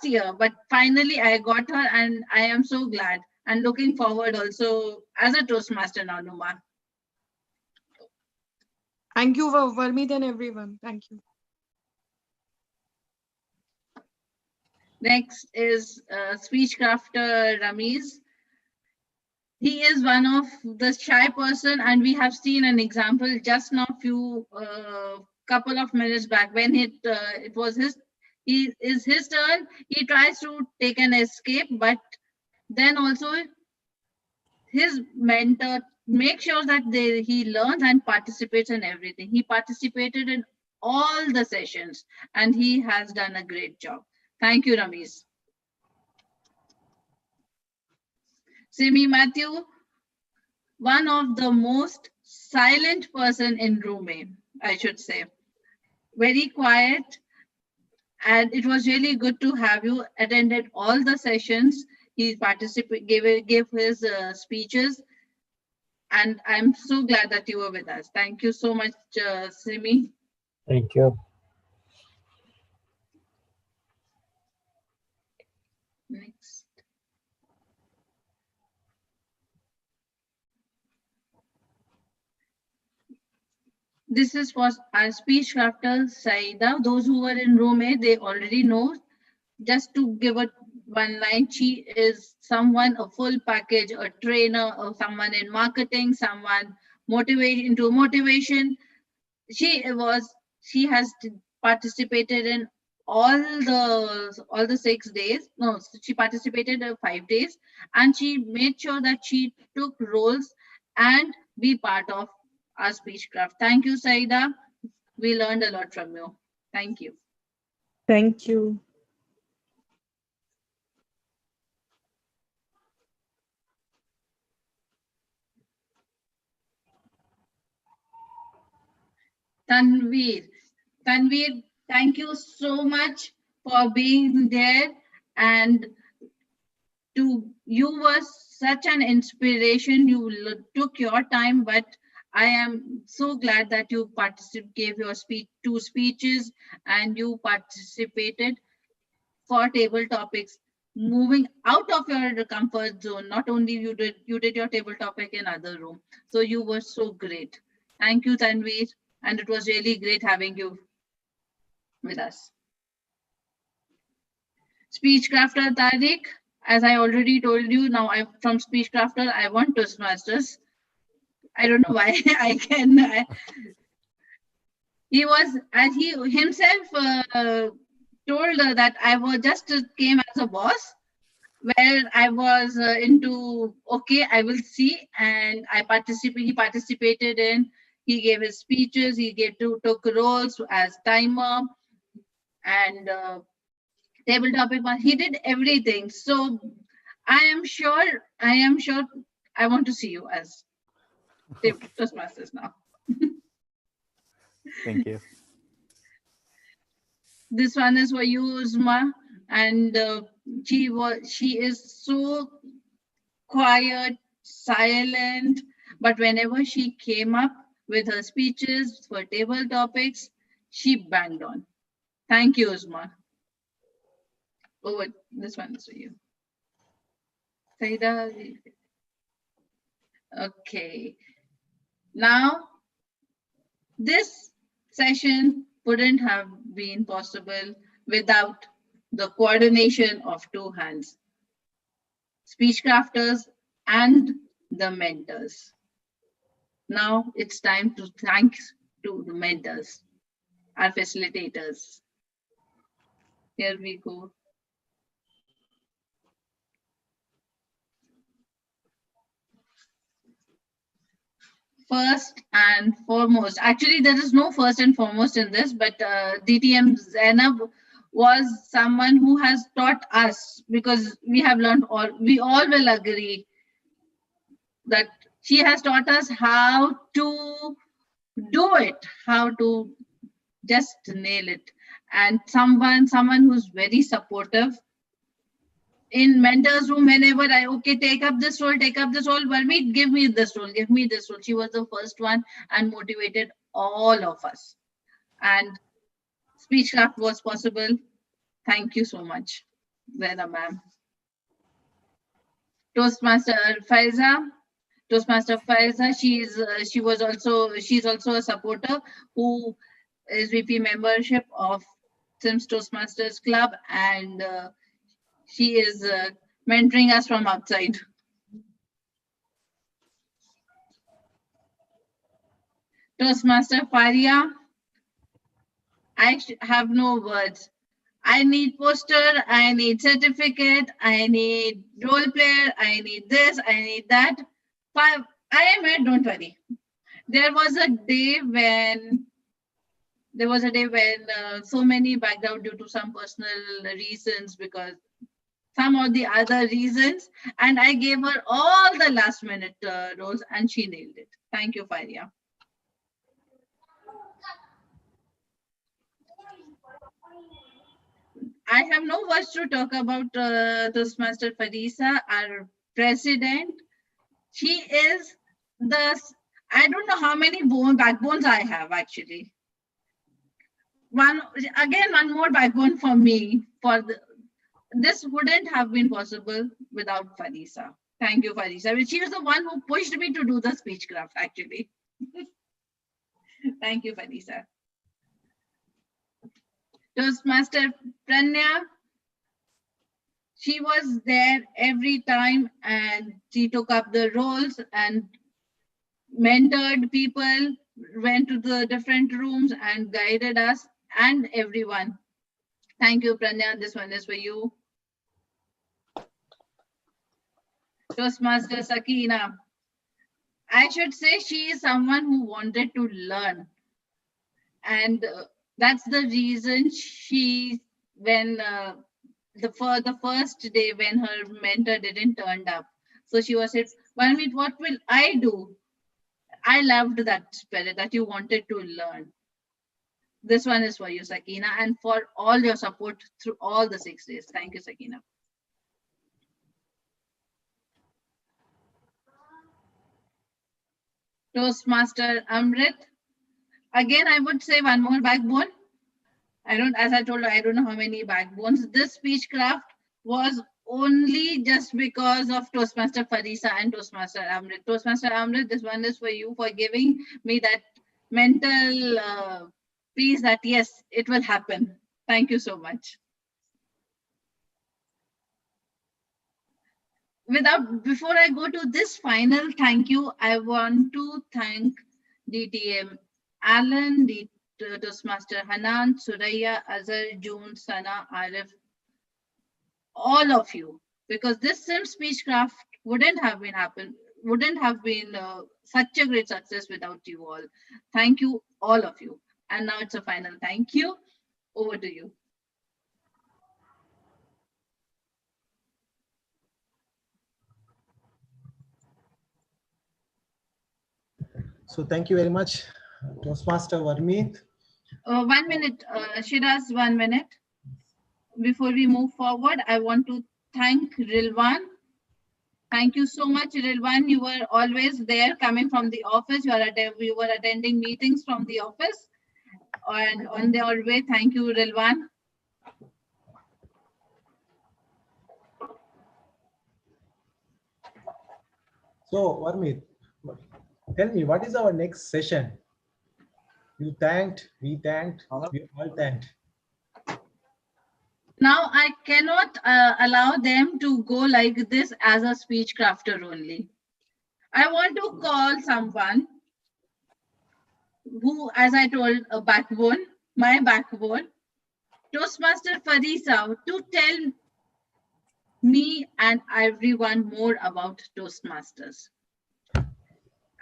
year, but finally I got her, and I am so glad and looking forward also as a Toastmaster now, Numa. Thank you, Varmeet and everyone. Thank you. Next is speech crafter Ramiz. He is one of the shy person, and we have seen an example just now, few couple of minutes back, when it was his turn. He tries to take an escape, but then also his mentor makes sure that he learns and participates in everything. He participated in all the sessions, and he has done a great job. Thank you, Ramiz. Simi Matthew, one of the most silent person in room, I should say. Very quiet, and it was really good to have you attended all the sessions. He gave his speeches, and I'm so glad that you were with us. Thank you so much, Simi. Thank you. Next. This is for our speech crafter Saida. Those who were in room A, they already know. Just to give it one line, she is someone, a full package, a trainer, or someone in marketing, someone motivation. She has participated in all the 6 days. No, she participated in 5 days, and she made sure that she took roles and be part of our Speechcraft. Thank you, Saida. We learned a lot from you. Thank you. Thank you. Tanveer, thank you so much for being there, and you were such an inspiration. You took your time, but I am so glad that you gave your two speeches, and you participated for table topics, moving out of your comfort zone. Not only you did your table topic in other room. So you were so great. Thank you, Tanveer, and it was really great having you with us. Speechcrafter Tariq, as I already told you, now I'm from Speechcrafter, I want Toastmasters. I don't know why I can. He was, as he himself told that I was just came as a boss, where I was into, okay, I will see, and he participated in, he gave his speeches, took roles as timer and table topic one. He did everything. So I am sure I want to see you as Toastmasters now. Thank you. This one is for you, Uzma, and she is so quiet, silent, but whenever she came up with her speeches for table topics, she banged on. Thank you, Uzma. Over, this one is for you. Saida. Okay. Now, this session wouldn't have been possible without the coordination of two hands, speech crafters and the mentors. Now it's time to thank to the mentors, our facilitators. Here we go. First and foremost, actually there is no first and foremost in this, but DTM Zainab was someone who has taught us, because we have learned all, we all will agree that she has taught us how to do it, how to just nail it. And someone who's very supportive. In mentors room, whenever I, okay, take up this role, Varmeet, give me this role, give me this role. She was the first one and motivated all of us. And Speechcraft was possible. Thank you so much, Vera ma'am. Toastmaster Faiza. She's also a supporter who is VP membership of SIMS Toastmasters Club, and she is mentoring us from outside. Toastmaster Faria, I have no words. I need poster, I need certificate, I need role player, I need this, I need that. I am here, don't worry. There was a day when so many backed out due to some personal reasons, because some of the other reasons, and I gave her all the last minute roles and she nailed it. Thank you, Faria. I have no words to talk about Toastmaster Farisa, our president. She is I don't know how many backbones I have actually. One more backbone for me. This wouldn't have been possible without Farisa. Thank you, Farisa. She was the one who pushed me to do the Speechcraft actually. Thank you, Farisa. Toastmaster Pranya, she was there every time and she took up the roles and mentored people, went to the different rooms and guided us and everyone. Thank you, Pranya. This one is for you. Toastmaster Sakina. I should say she is someone who wanted to learn. And that's the reason when the first day when her mentor didn't turn up, so she was said, Manmeet, what will I do? I loved that spirit that you wanted to learn. This one is for you, Sakina, and for all your support through all the 6 days. Thank you, Sakina. Toastmaster Amrit. Again, I would say one more backbone. As I told you, I don't know how many backbones. This Speechcraft was only just because of Toastmaster Farisa and Toastmaster Amrit. Toastmaster Amrit, this one is for you for giving me that mental peace that yes, it will happen. Thank you so much. Before I go to this final thank you, I want to thank DTM Alan, Toastmaster Hanan, Suraya, Azhar, June, Sana, Arif, all of you, because this SIMS Speechcraft wouldn't have been such a great success without you all. Thank you, all of you. And now it's a final thank you. Over to you. So thank you very much, Toastmaster Varmeet. 1 minute, Shiraz, 1 minute. Before we move forward, I want to thank Rilwan. Thank you so much, Rilwan. You were always there coming from the office. You were attending meetings from the office. And on their way, thank you, Rilwan. So Varmeet, tell me, what is our next session? You thanked, we all thanked. Now I cannot allow them to go like this as a speech crafter only. I want to call someone who, as I told, a backbone, my backbone, Toastmaster Farisa, to tell me and everyone more about Toastmasters.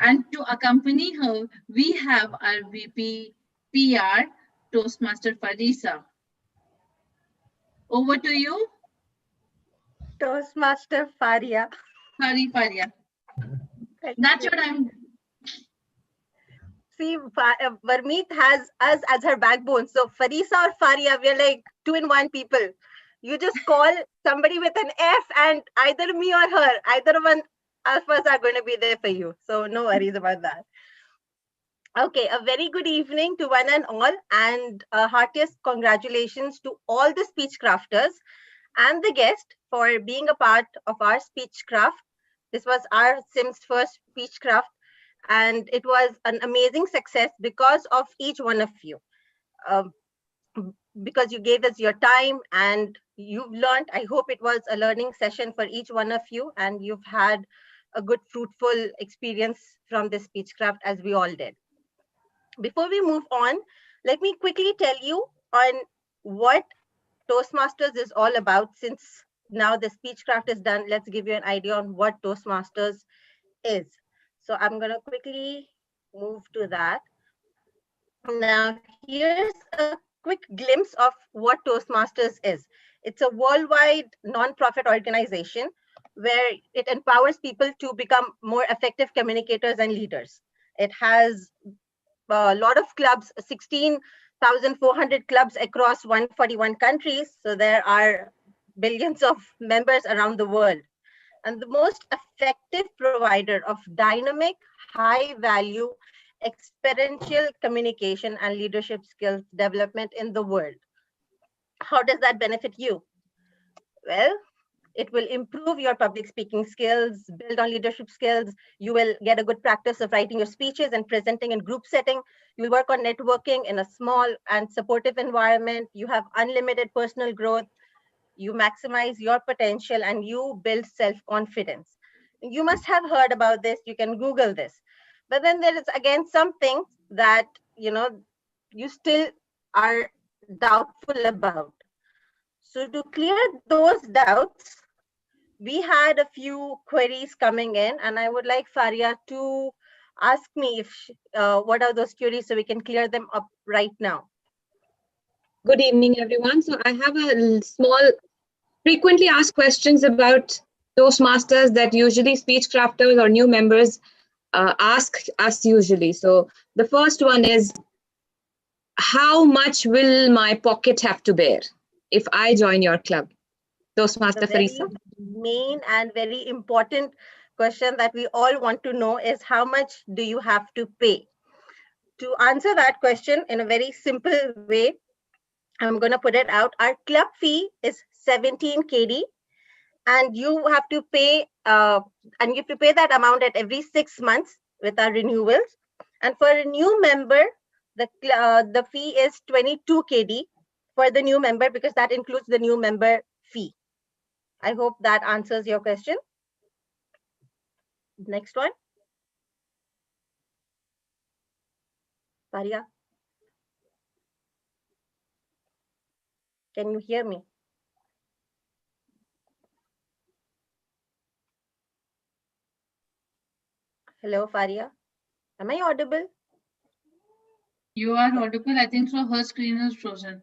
And to accompany her, we have our VP PR, Toastmaster Farisa. Over to you. Toastmaster Faria. Faria. That's what I'm. See, Varmeet has us as her backbone. So Farisa or Faria, we're like 2-in-1 people. You just call somebody with an F and either me or her, either one of us are going to be there for you. So no worries about that. Okay, a very good evening to one and all, and heartiest congratulations to all the speech crafters and the guest for being a part of our Speechcraft. This was our SIMS first Speechcraft, and it was an amazing success because of each one of you. Because you gave us your time and you've learned. I hope it was a learning session for each one of you, and you've had a good, fruitful experience from this Speechcraft, as we all did. Before we move on, let me quickly tell you on what Toastmasters is all about. Since now the Speechcraft is done, let's give you an idea on what Toastmasters is. So I'm going to quickly move to that. Now, here's a quick glimpse of what Toastmasters is. It's a worldwide non-profit organization where it empowers people to become more effective communicators and leaders. It has a lot of clubs, 16,400 clubs across 141 countries. So there are billions of members around the world. And the most effective provider of dynamic, high value, experiential communication and leadership skills development in the world. How does that benefit you? Well, it will improve your public speaking skills, build on leadership skills. You will get a good practice of writing your speeches and presenting in group setting. You will work on networking in a small and supportive environment. You have unlimited personal growth. You maximize your potential and you build self-confidence. You must have heard about this. You can Google this. But then there is again something that, you still are doubtful about. So to clear those doubts, we had a few queries coming in, and I would like Faria to ask me if what are those queries so we can clear them up right now. Good evening, everyone. So I have a small frequently asked questions about Toastmasters that usually speech crafters or new members ask us usually. So the first one is, how much will my pocket have to bear if I join your club? Toastmaster Farisa. Main and very important question that we all want to know is, how much do you have to pay? To answer that question in a very simple way, I'm going to put it out. Our club fee is 17 KD, and you have to pay that amount at every 6 months with our renewals. And for a new member, the fee is 22 KD for the new member, because that includes the new member fee. I hope that answers your question. Next one. Faria, can you hear me? Hello, Faria. Am I audible? You are audible. I think so. Her screen is frozen.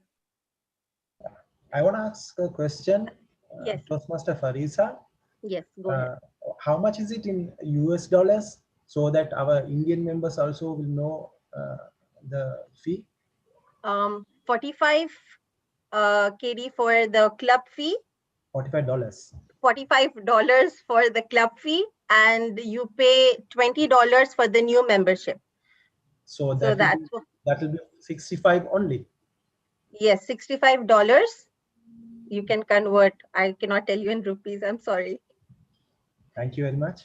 I want to ask a question. Yes. Toastmaster Farisa. Yes, go ahead. How much is it in US dollars so that our Indian members also will know the fee? 45 KD for the club fee. $45. $45 for the club fee, and you pay $20 for the new membership. So that will be 65 only. Yes, $65. You can convert. I cannot tell you in rupees. I'm sorry. Thank you very much.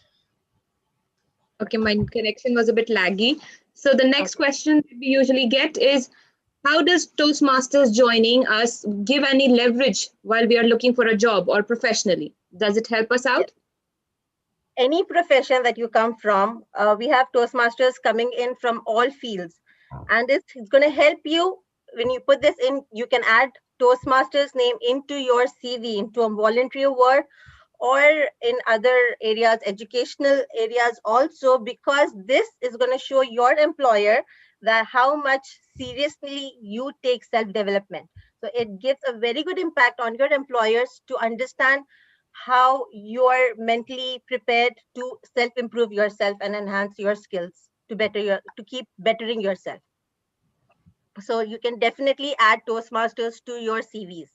Okay, my connection was a bit laggy. So the next question we usually get is, how does Toastmasters joining us give any leverage while we are looking for a job or professionally? Does it help us out? Any profession that you come from, we have Toastmasters coming in from all fields. And it's going to help you when you put this in. You can add Toastmasters name into your CV, into a voluntary work, or in other areas, educational areas also, because this is going to show your employer that how much seriously you take self-development. So it gives a very good impact on your employers to understand how you're mentally prepared to self-improve yourself and enhance your skills to keep bettering yourself. So you can definitely add Toastmasters to your CVs.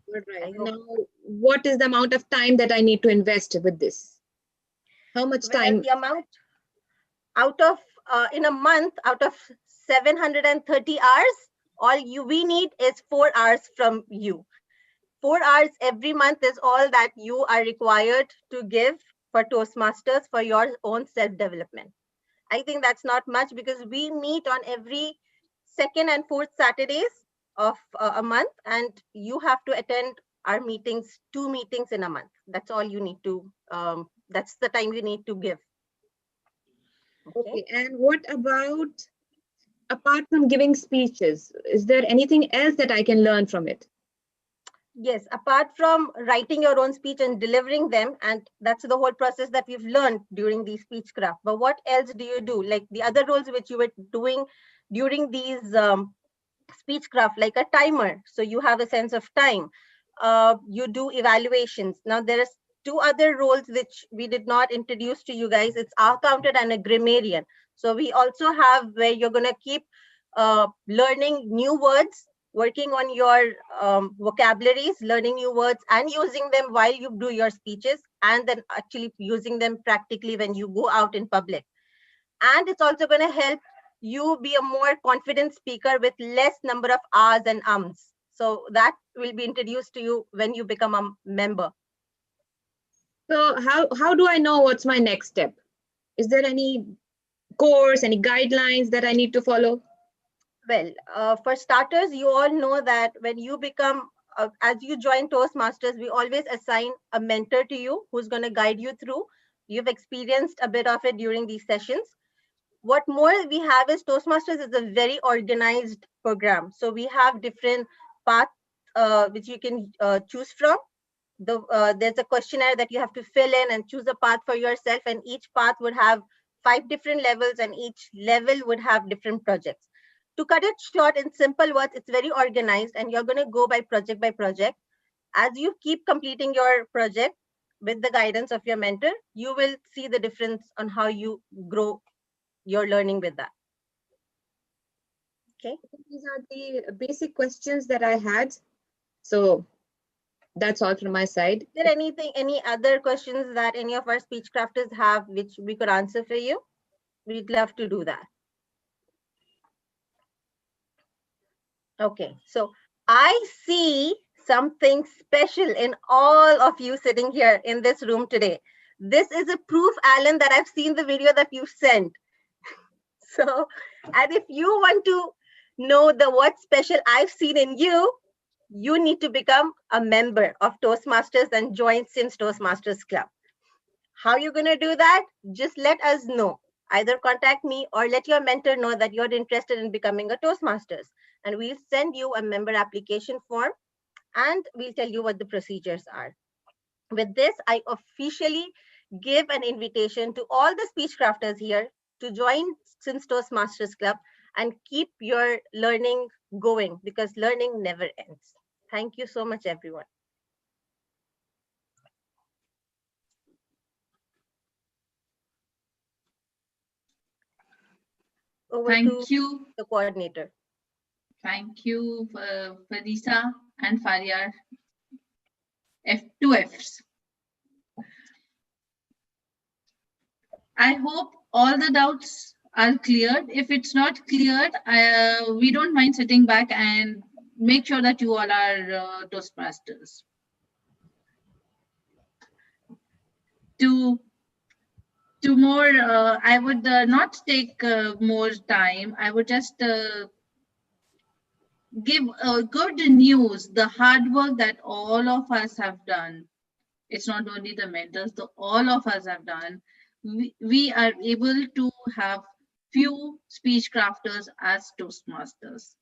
All right. Now, what is the amount of time that I need to invest with this? How much time? The amount out of in a month, out of 730 hours, we need is 4 hours from you. 4 hours every month is all that you are required to give for Toastmasters for your own self-development. I think that's not much because we meet on every second and fourth Saturdays of a month, and you have to attend our meetings, 2 meetings in a month. That's all you need to, that's the time you need to give. Okay, and what about, apart from giving speeches, is there anything else that I can learn from it? Yes, apart from writing your own speech and delivering them, and that's the whole process that we've learned during the Speechcraft. But what else do you do? Like the other roles which you were doing during these Speechcraft, like a timer. So you have a sense of time. You do evaluations. Now there is 2 other roles which we did not introduce to you guys. It's accountant and a grammarian. So we also have where you're going to keep learning new words, working on your vocabularies, learning new words and using them while you do your speeches, and then actually using them practically when you go out in public. And it's also going to help you be a more confident speaker with less number of ahs and ums. So that will be introduced to you when you become a member. So how do I know what's my next step? Is there any course, any guidelines that I need to follow? Well, for starters, you all know that when you become, as you join Toastmasters, we always assign a mentor to you who's going to guide you through. You've experienced a bit of it during these sessions. What more we have is Toastmasters is a very organized program. So we have different paths which you can choose from. There's a questionnaire that you have to fill in and choose a path for yourself, and each path would have 5 different levels, and each level would have different projects. To cut it short, in simple words, it's very organized, and you're going to go by project. As you keep completing your project with the guidance of your mentor, you will see the difference on how you grow your learning with that. Okay. These are the basic questions that I had. So that's all from my side. Is there any other questions that any of our speech crafters have which we could answer for you? We'd love to do that. Okay, so I see something special in all of you sitting here in this room today. This is a proof, Alan, that I've seen the video that you sent. So, and if you want to know what's special I've seen in you, you need to become a member of Toastmasters and join SIMS Toastmasters Club. How are you going to do that? Just let us know. Either contact me or let your mentor know that you're interested in becoming a Toastmasters. And we'll send you a member application form, and we'll tell you what the procedures are. With this, I officially give an invitation to all the speech crafters here to join SIMS Toastmasters Club and keep your learning going, because learning never ends. Thank you so much, everyone. Over to Thank you. the coordinator. Thank you, Farisa and Faryar. Two Fs. I hope all the doubts are cleared. If it's not cleared, we don't mind sitting back and make sure that you all are Toastmasters. To more, I would not take more time. I would just give good news, the hard work that all of us have done. It's not only the mentors, all of us have done. We are able to have few speech crafters as Toastmasters.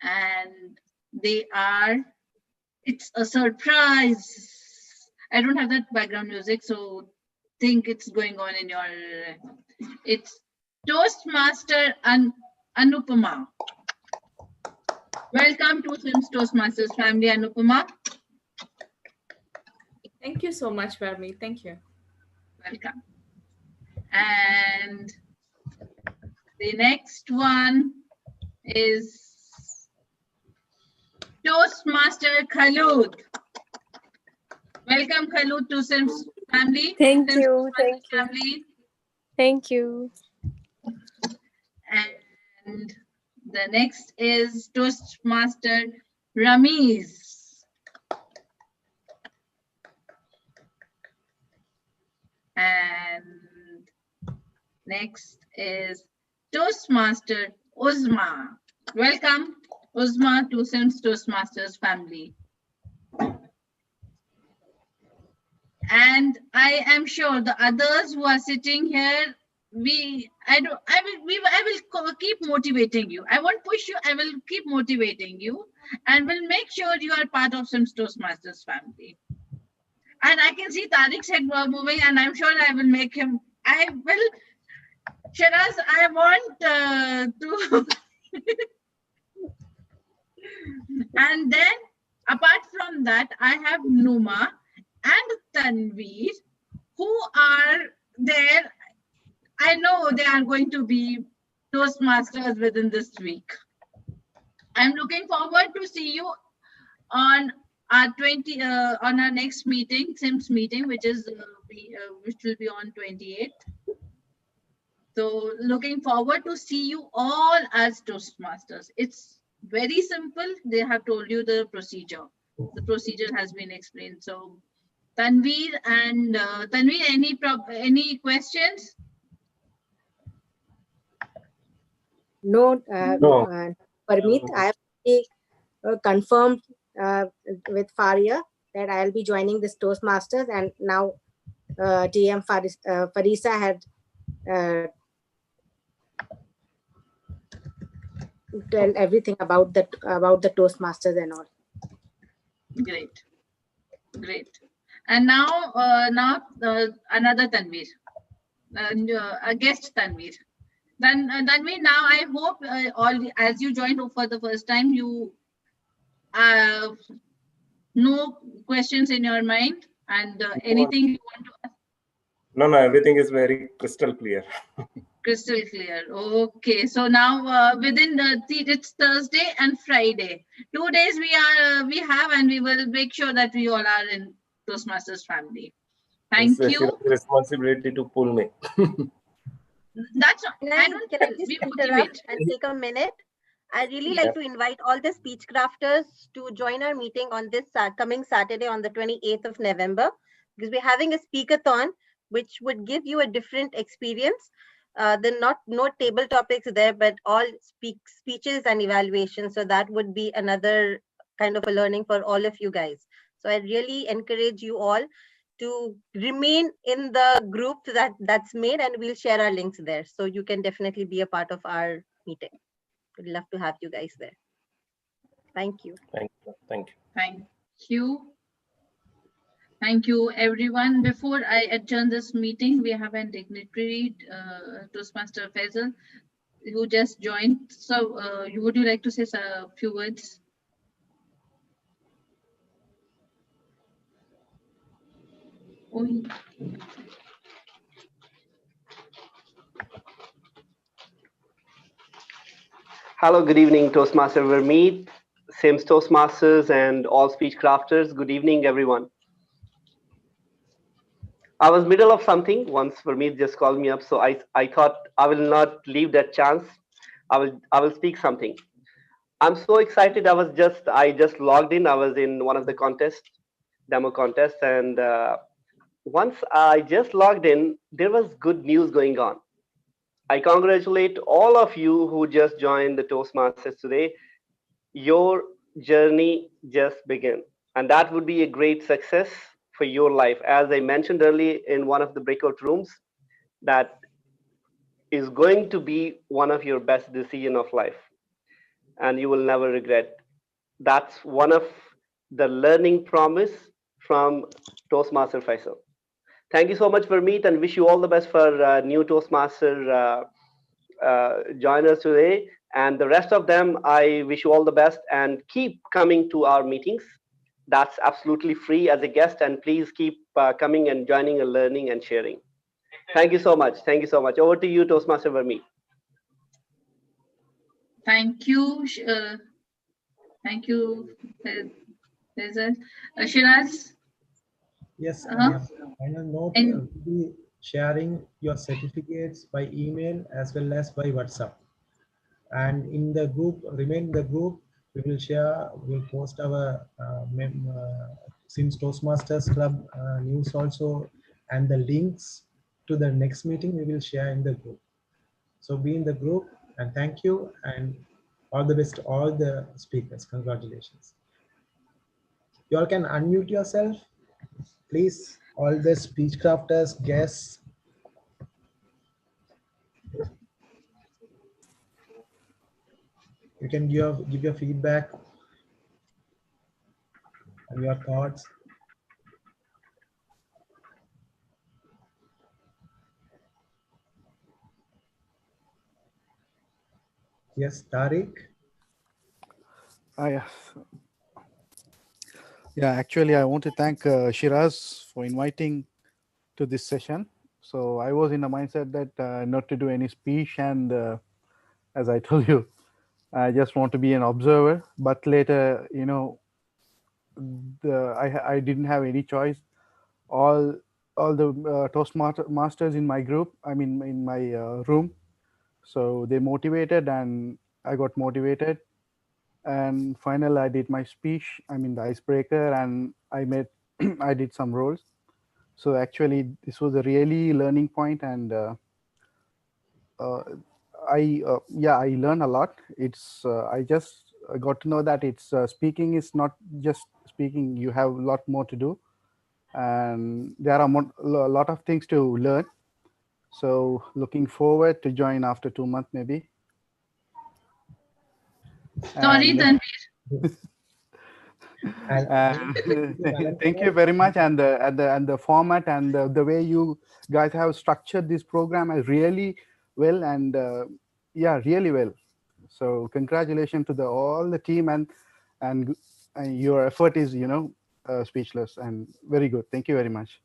And it's a surprise. I don't have that background music, so think it's going on in your, it's Toastmaster Anupama. Welcome to SIMS Toastmasters family, Anupama. Thank you so much, Varmi. Thank you. Welcome. And the next one is Toastmaster Khalud. Welcome, Khalud, to SIMS family. Thank SIMS you. Thank you. Family. Thank you. And the next is Toastmaster Ramiz. And next is Toastmaster Uzma. Welcome, Uzma, to SIMS Toastmasters family. And I am sure the others who are sitting here, I will keep motivating you. I won't push you. I will keep motivating you, and will make sure you are part of SIMS Toastmasters family. And I can see Tariq's head moving, and I'm sure I will make him. I will, Shiraz, I want to. And then, apart from that, I have Numa and Tanveer, who are there. I know they are going to be Toastmasters within this week. I'm looking forward to see you on our on our next meeting, SIMS meeting, which will be on 28th. So looking forward to see you all as Toastmasters. It's very simple. They have told you the procedure. The procedure has been explained. So Tanveer and Tanveer, any questions? No, No. Parmeet, I have already confirmed with Faria that I'll be joining this Toastmasters, and now TM Farisa had tell everything about the Toastmasters and all. Great. And now another Tanveer, a guest Tanveer. Tanveer, now I hope as you joined for the first time, you no questions in your mind, and anything you want to ask? No, everything is very crystal clear. Crystal clear. Okay, so now within it's Thursday and Friday. 2 days we have, and we will make sure that we all are in Toastmasters family. Thank you. It's responsibility to pull me. That's Can I just interrupt and take a minute? I really like to invite all the speech crafters to join our meeting on this coming Saturday on the 28th of November, because we're having a speakathon, which would give you a different experience. No table topics there, but all speeches and evaluations. So that would be another kind of a learning for all of you guys. So I really encourage you all to remain in the group that's made, and we'll share our links there. So you can definitely be a part of our meeting. We'd love to have you guys there. Thank you. Thank you. Thank you. Thank you, everyone. Before I adjourn this meeting, we have an dignitary, Toastmaster Faisal, who just joined. So, would you like to say a few words? Hello, good evening, Toastmaster Vermeet, SIMS Toastmasters, and all speech crafters. Good evening, everyone. I was middle of something once Vermeet just called me up, so I thought I will not leave that chance. I will speak something. I'm so excited. I just logged in. I was in one of the contests, demo contests, and once I just logged in, there was good news going on. I congratulate all of you who just joined the Toastmasters today. Your journey just began, and that would be a great success for your life. As I mentioned earlier in one of the breakout rooms, that is going to be one of your best decision of life, and you will never regret. That's one of the learning promise from Toastmaster Faisal. Thank you so much for meet, and wish you all the best for new Toastmaster joiners today. And the rest of them, I wish you all the best and keep coming to our meetings. That's absolutely free as a guest, and please keep coming and joining and learning and sharing. Thank you so much. Thank you so much. Over to you, Toastmaster Vermeet. Thank you. Thank you, Faisal. Shiraz? Yes, Uh-huh. final note, And we'll be sharing your certificates by email as well as by WhatsApp. And in the group, remain in the group, we will share, we'll post our SIMS Toastmasters Club news also, and the links to the next meeting we will share in the group. So be in the group, and thank you, and all the best to all the speakers. Congratulations. You all can unmute yourself, please. All the speech crafters, guests. You can give your feedback and your thoughts. Yes, Tariq. Yes. Yeah, actually, I want to thank Shiraz for inviting to this session. So I was in the mindset that not to do any speech, and as I told you, I just want to be an observer. But later, you know, I didn't have any choice. All the Toastmasters in my group, I mean in my room, so they motivated, and I got motivated. And finally, I did my speech. I mean the icebreaker, and I made I did some roles. So actually, this was a really learning point, and I learned a lot. It's I just got to know that it's speaking is not just speaking. You have a lot more to do, and there are a lot of things to learn. So looking forward to join after 2 months maybe. sorry, And, Tanvir. thank you very much. And the format and the way you guys have structured this program is really well, and yeah, really well. So congratulations to all the team, and your effort is, you know, speechless and very good. Thank you very much.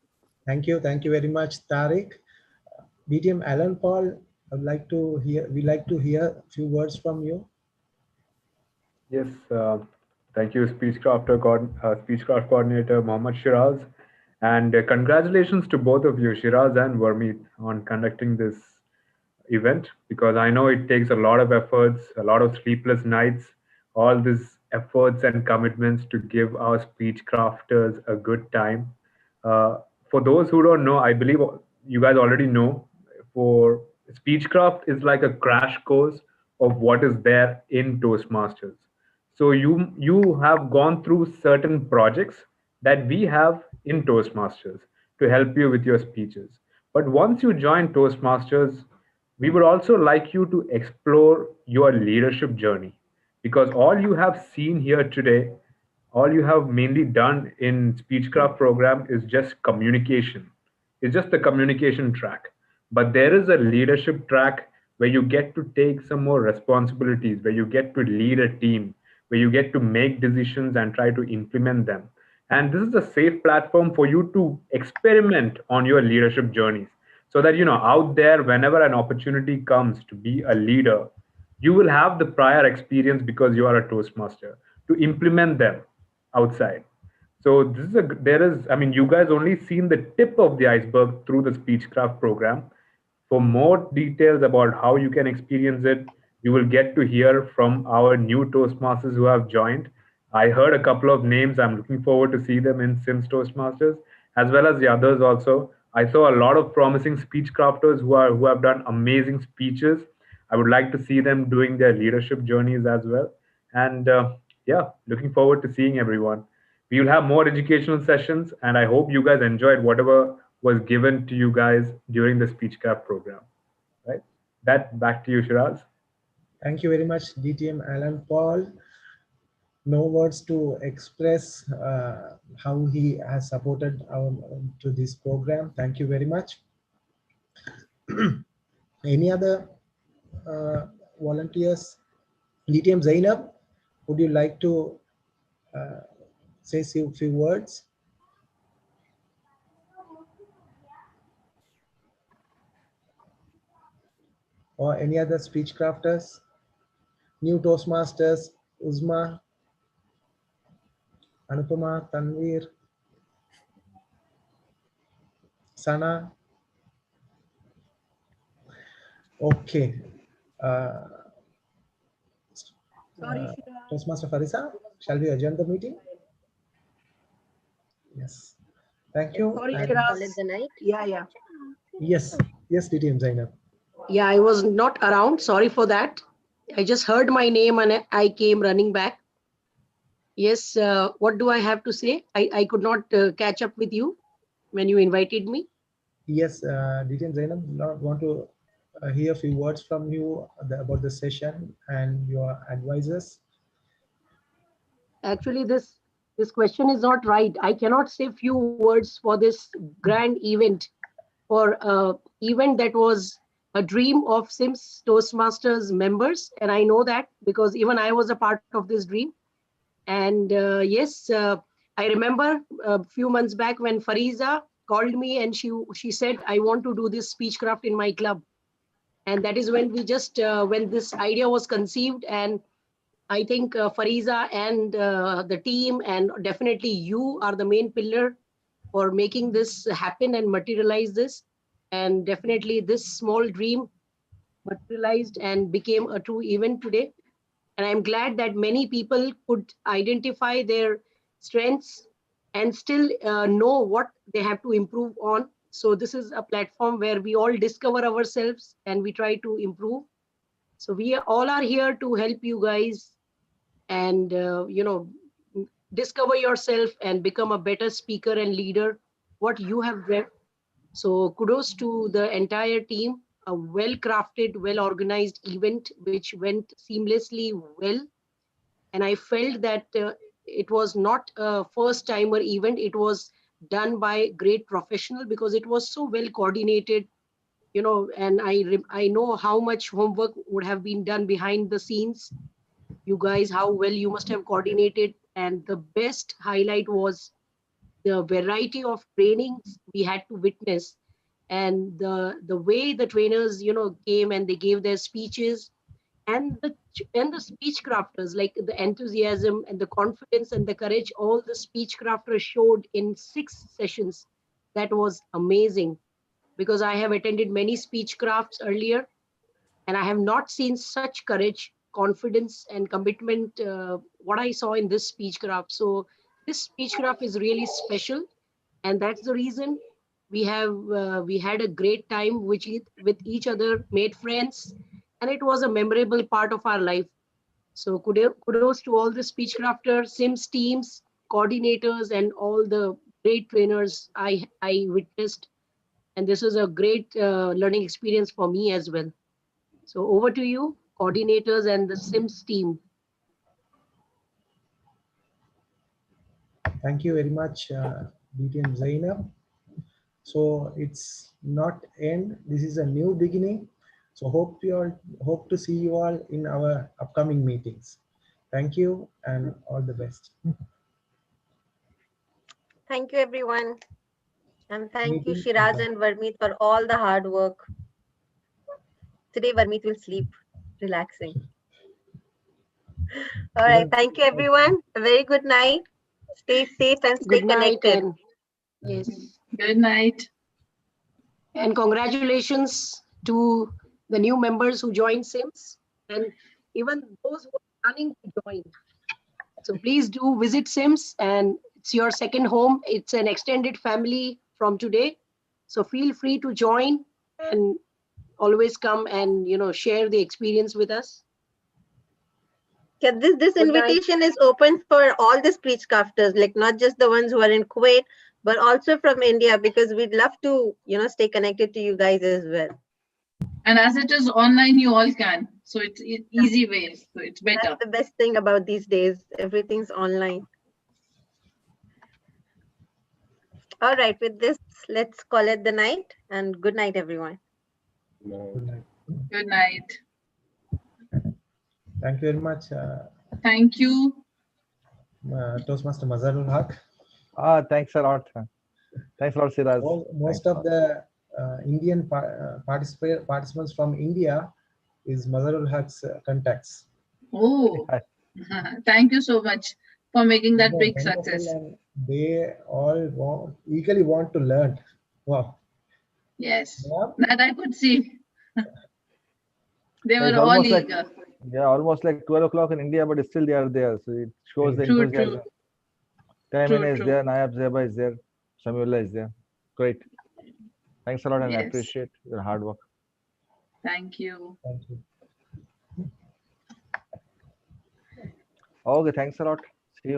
Thank you very much, Tariq. BTM Alan Paul, we'd like to hear a few words from you. Yes, thank you, Speechcraft Coordinator Mohammad Shiraz. And congratulations to both of you, Shiraz and Vermeet, on conducting this event, because I know it takes a lot of efforts, a lot of sleepless nights, all these efforts and commitments to give our speech crafters a good time. For those who don't know, I believe you guys already know, for Speechcraft is like a crash course of what is there in Toastmasters. So you have gone through certain projects that we have in Toastmasters to help you with your speeches. But once you join Toastmasters, we would also like you to explore your leadership journey, because all you have seen here today all you have mainly done in Speechcraft program is just communication. It's just the communication track. But there is a leadership track where you get to take some more responsibilities, where you get to lead a team, where you get to make decisions and try to implement them. And this is a safe platform for you to experiment on your leadership journeys. So that, out there, whenever an opportunity comes to be a leader, you will have the prior experience because you are a Toastmaster to implement them outside. So you guys only seen the tip of the iceberg through the Speechcraft program. For more details about how you can experience it, you will get to hear from our new Toastmasters who have joined. I heard a couple of names. I'm looking forward to see them in SIMS Toastmasters, as well as the others also. I saw a lot of promising speech crafters who have done amazing speeches. I would like to see them doing their leadership journeys as well. And yeah, looking forward to seeing everyone. We will have more educational sessions, and I hope you guys enjoyed whatever was given to you guys during the Speechcraft program. Right? That back to you, Shiraz. Thank you very much, DTM Alan Paul. No words to express how he has supported to this program. Thank you very much. Any other volunteers? DTM Zainab, would you like to say a few words? Or any other speech crafters? New Toastmasters, Uzma, Anupama, Tanvir, Sana. Okay. Toastmaster Farisa, shall we adjourn the meeting? Yes. Thank you. Sorry, And Shiraz. Yeah. yes, DTM Zainab. Yeah, I was not around. Sorry for that. I just heard my name and I came running back. Yes, what do I have to say? I could not catch up with you when you invited me. Yes, DTM Zainab, want to hear a few words from you about the session and your advisors. Actually, this question is not right. I cannot say few words for this grand event, for event that was a dream of SIMS Toastmasters members, and I know that because even I was a part of this dream. And yes, I remember a few months back when Fariza called me and she said, I want to do this Speechcraft in my club. And that is when we just, when this idea was conceived, and I think Fariza and the team and definitely you are the main pillar for making this happen and materialize this. And definitely this small dream materialized and became a true event today. And I'm glad that many people could identify their strengths and still know what they have to improve on. So this is a platform where we all discover ourselves and we try to improve. So we all are here to help you guys and, discover yourself and become a better speaker and leader, what you have read. So kudos to the entire team, a well-crafted, well-organized event, which went seamlessly well. And I felt that it was not a first-timer event. It was done by great professional because it was so well coordinated, and I know how much homework would have been done behind the scenes. You guys, how well you must have coordinated. And the best highlight was the variety of trainings we had to witness, and the way the trainers came and they gave their speeches, and the speech crafters, like the enthusiasm and the confidence and the courage all the speech crafters showed in 6 sessions. That was amazing, because I have attended many speech crafts earlier and I have not seen such courage, confidence and commitment what I saw in this speech craft. So this speech craft is really special, and that's the reason we had a great time with each other, made friends, and it was a memorable part of our life. So kudos to all the speech crafters, SIMS teams, coordinators, and all the great trainers I witnessed. And this was a great learning experience for me as well. So over to you, coordinators and the SIMS team. Thank you very much, DTM Zainab. So it's not end. This is a new beginning. So hope to see you all in our upcoming meetings. Thank you and all the best. Thank you, everyone. And thank you, Meeting Shiraz adjourned. and Varmeet, for all the hard work. Today, Varmeet will sleep, relaxing. All right. Thank you, everyone. A very good night. Stay safe and stay Good night connected. and yes. Good night. And congratulations to the new members who joined SIMS and even those who are planning to join. So please do visit SIMS, and it's your second home. It's an extended family from today. So feel free to join and always come and share the experience with us. Yeah, this Good night. invitation is open for all the Speechcrafters, like not just the ones who are in Kuwait, but also from India, because we'd love to, stay connected to you guys as well. And as it is online, you all can. So it's easy way. So it's better. That's the best thing about these days. Everything's online. All right, with this, let's call it the night, and good night, everyone. Good night. Thank you very much, Thank you. Toastmaster Mazharul Haq. Thanks a lot. Thanks a lot, Siraz. Most of the Indian participants from India is Mazharul Haq's contacts. Oh, thank you so much for making that They're big wonderful success. and they all eagerly want to learn. Wow. Yes, Yeah. that I could see. They It's were all almost like eager. almost like 12 o'clock in India, but still they are there. So it shows the True, enthusiasm. true. Taimina is True. there, Nayab Zeba is there, Shamullah is there. Great. Thanks a lot, and I Yes. appreciate your hard work. Thank you. Thank you. Okay, thanks a lot.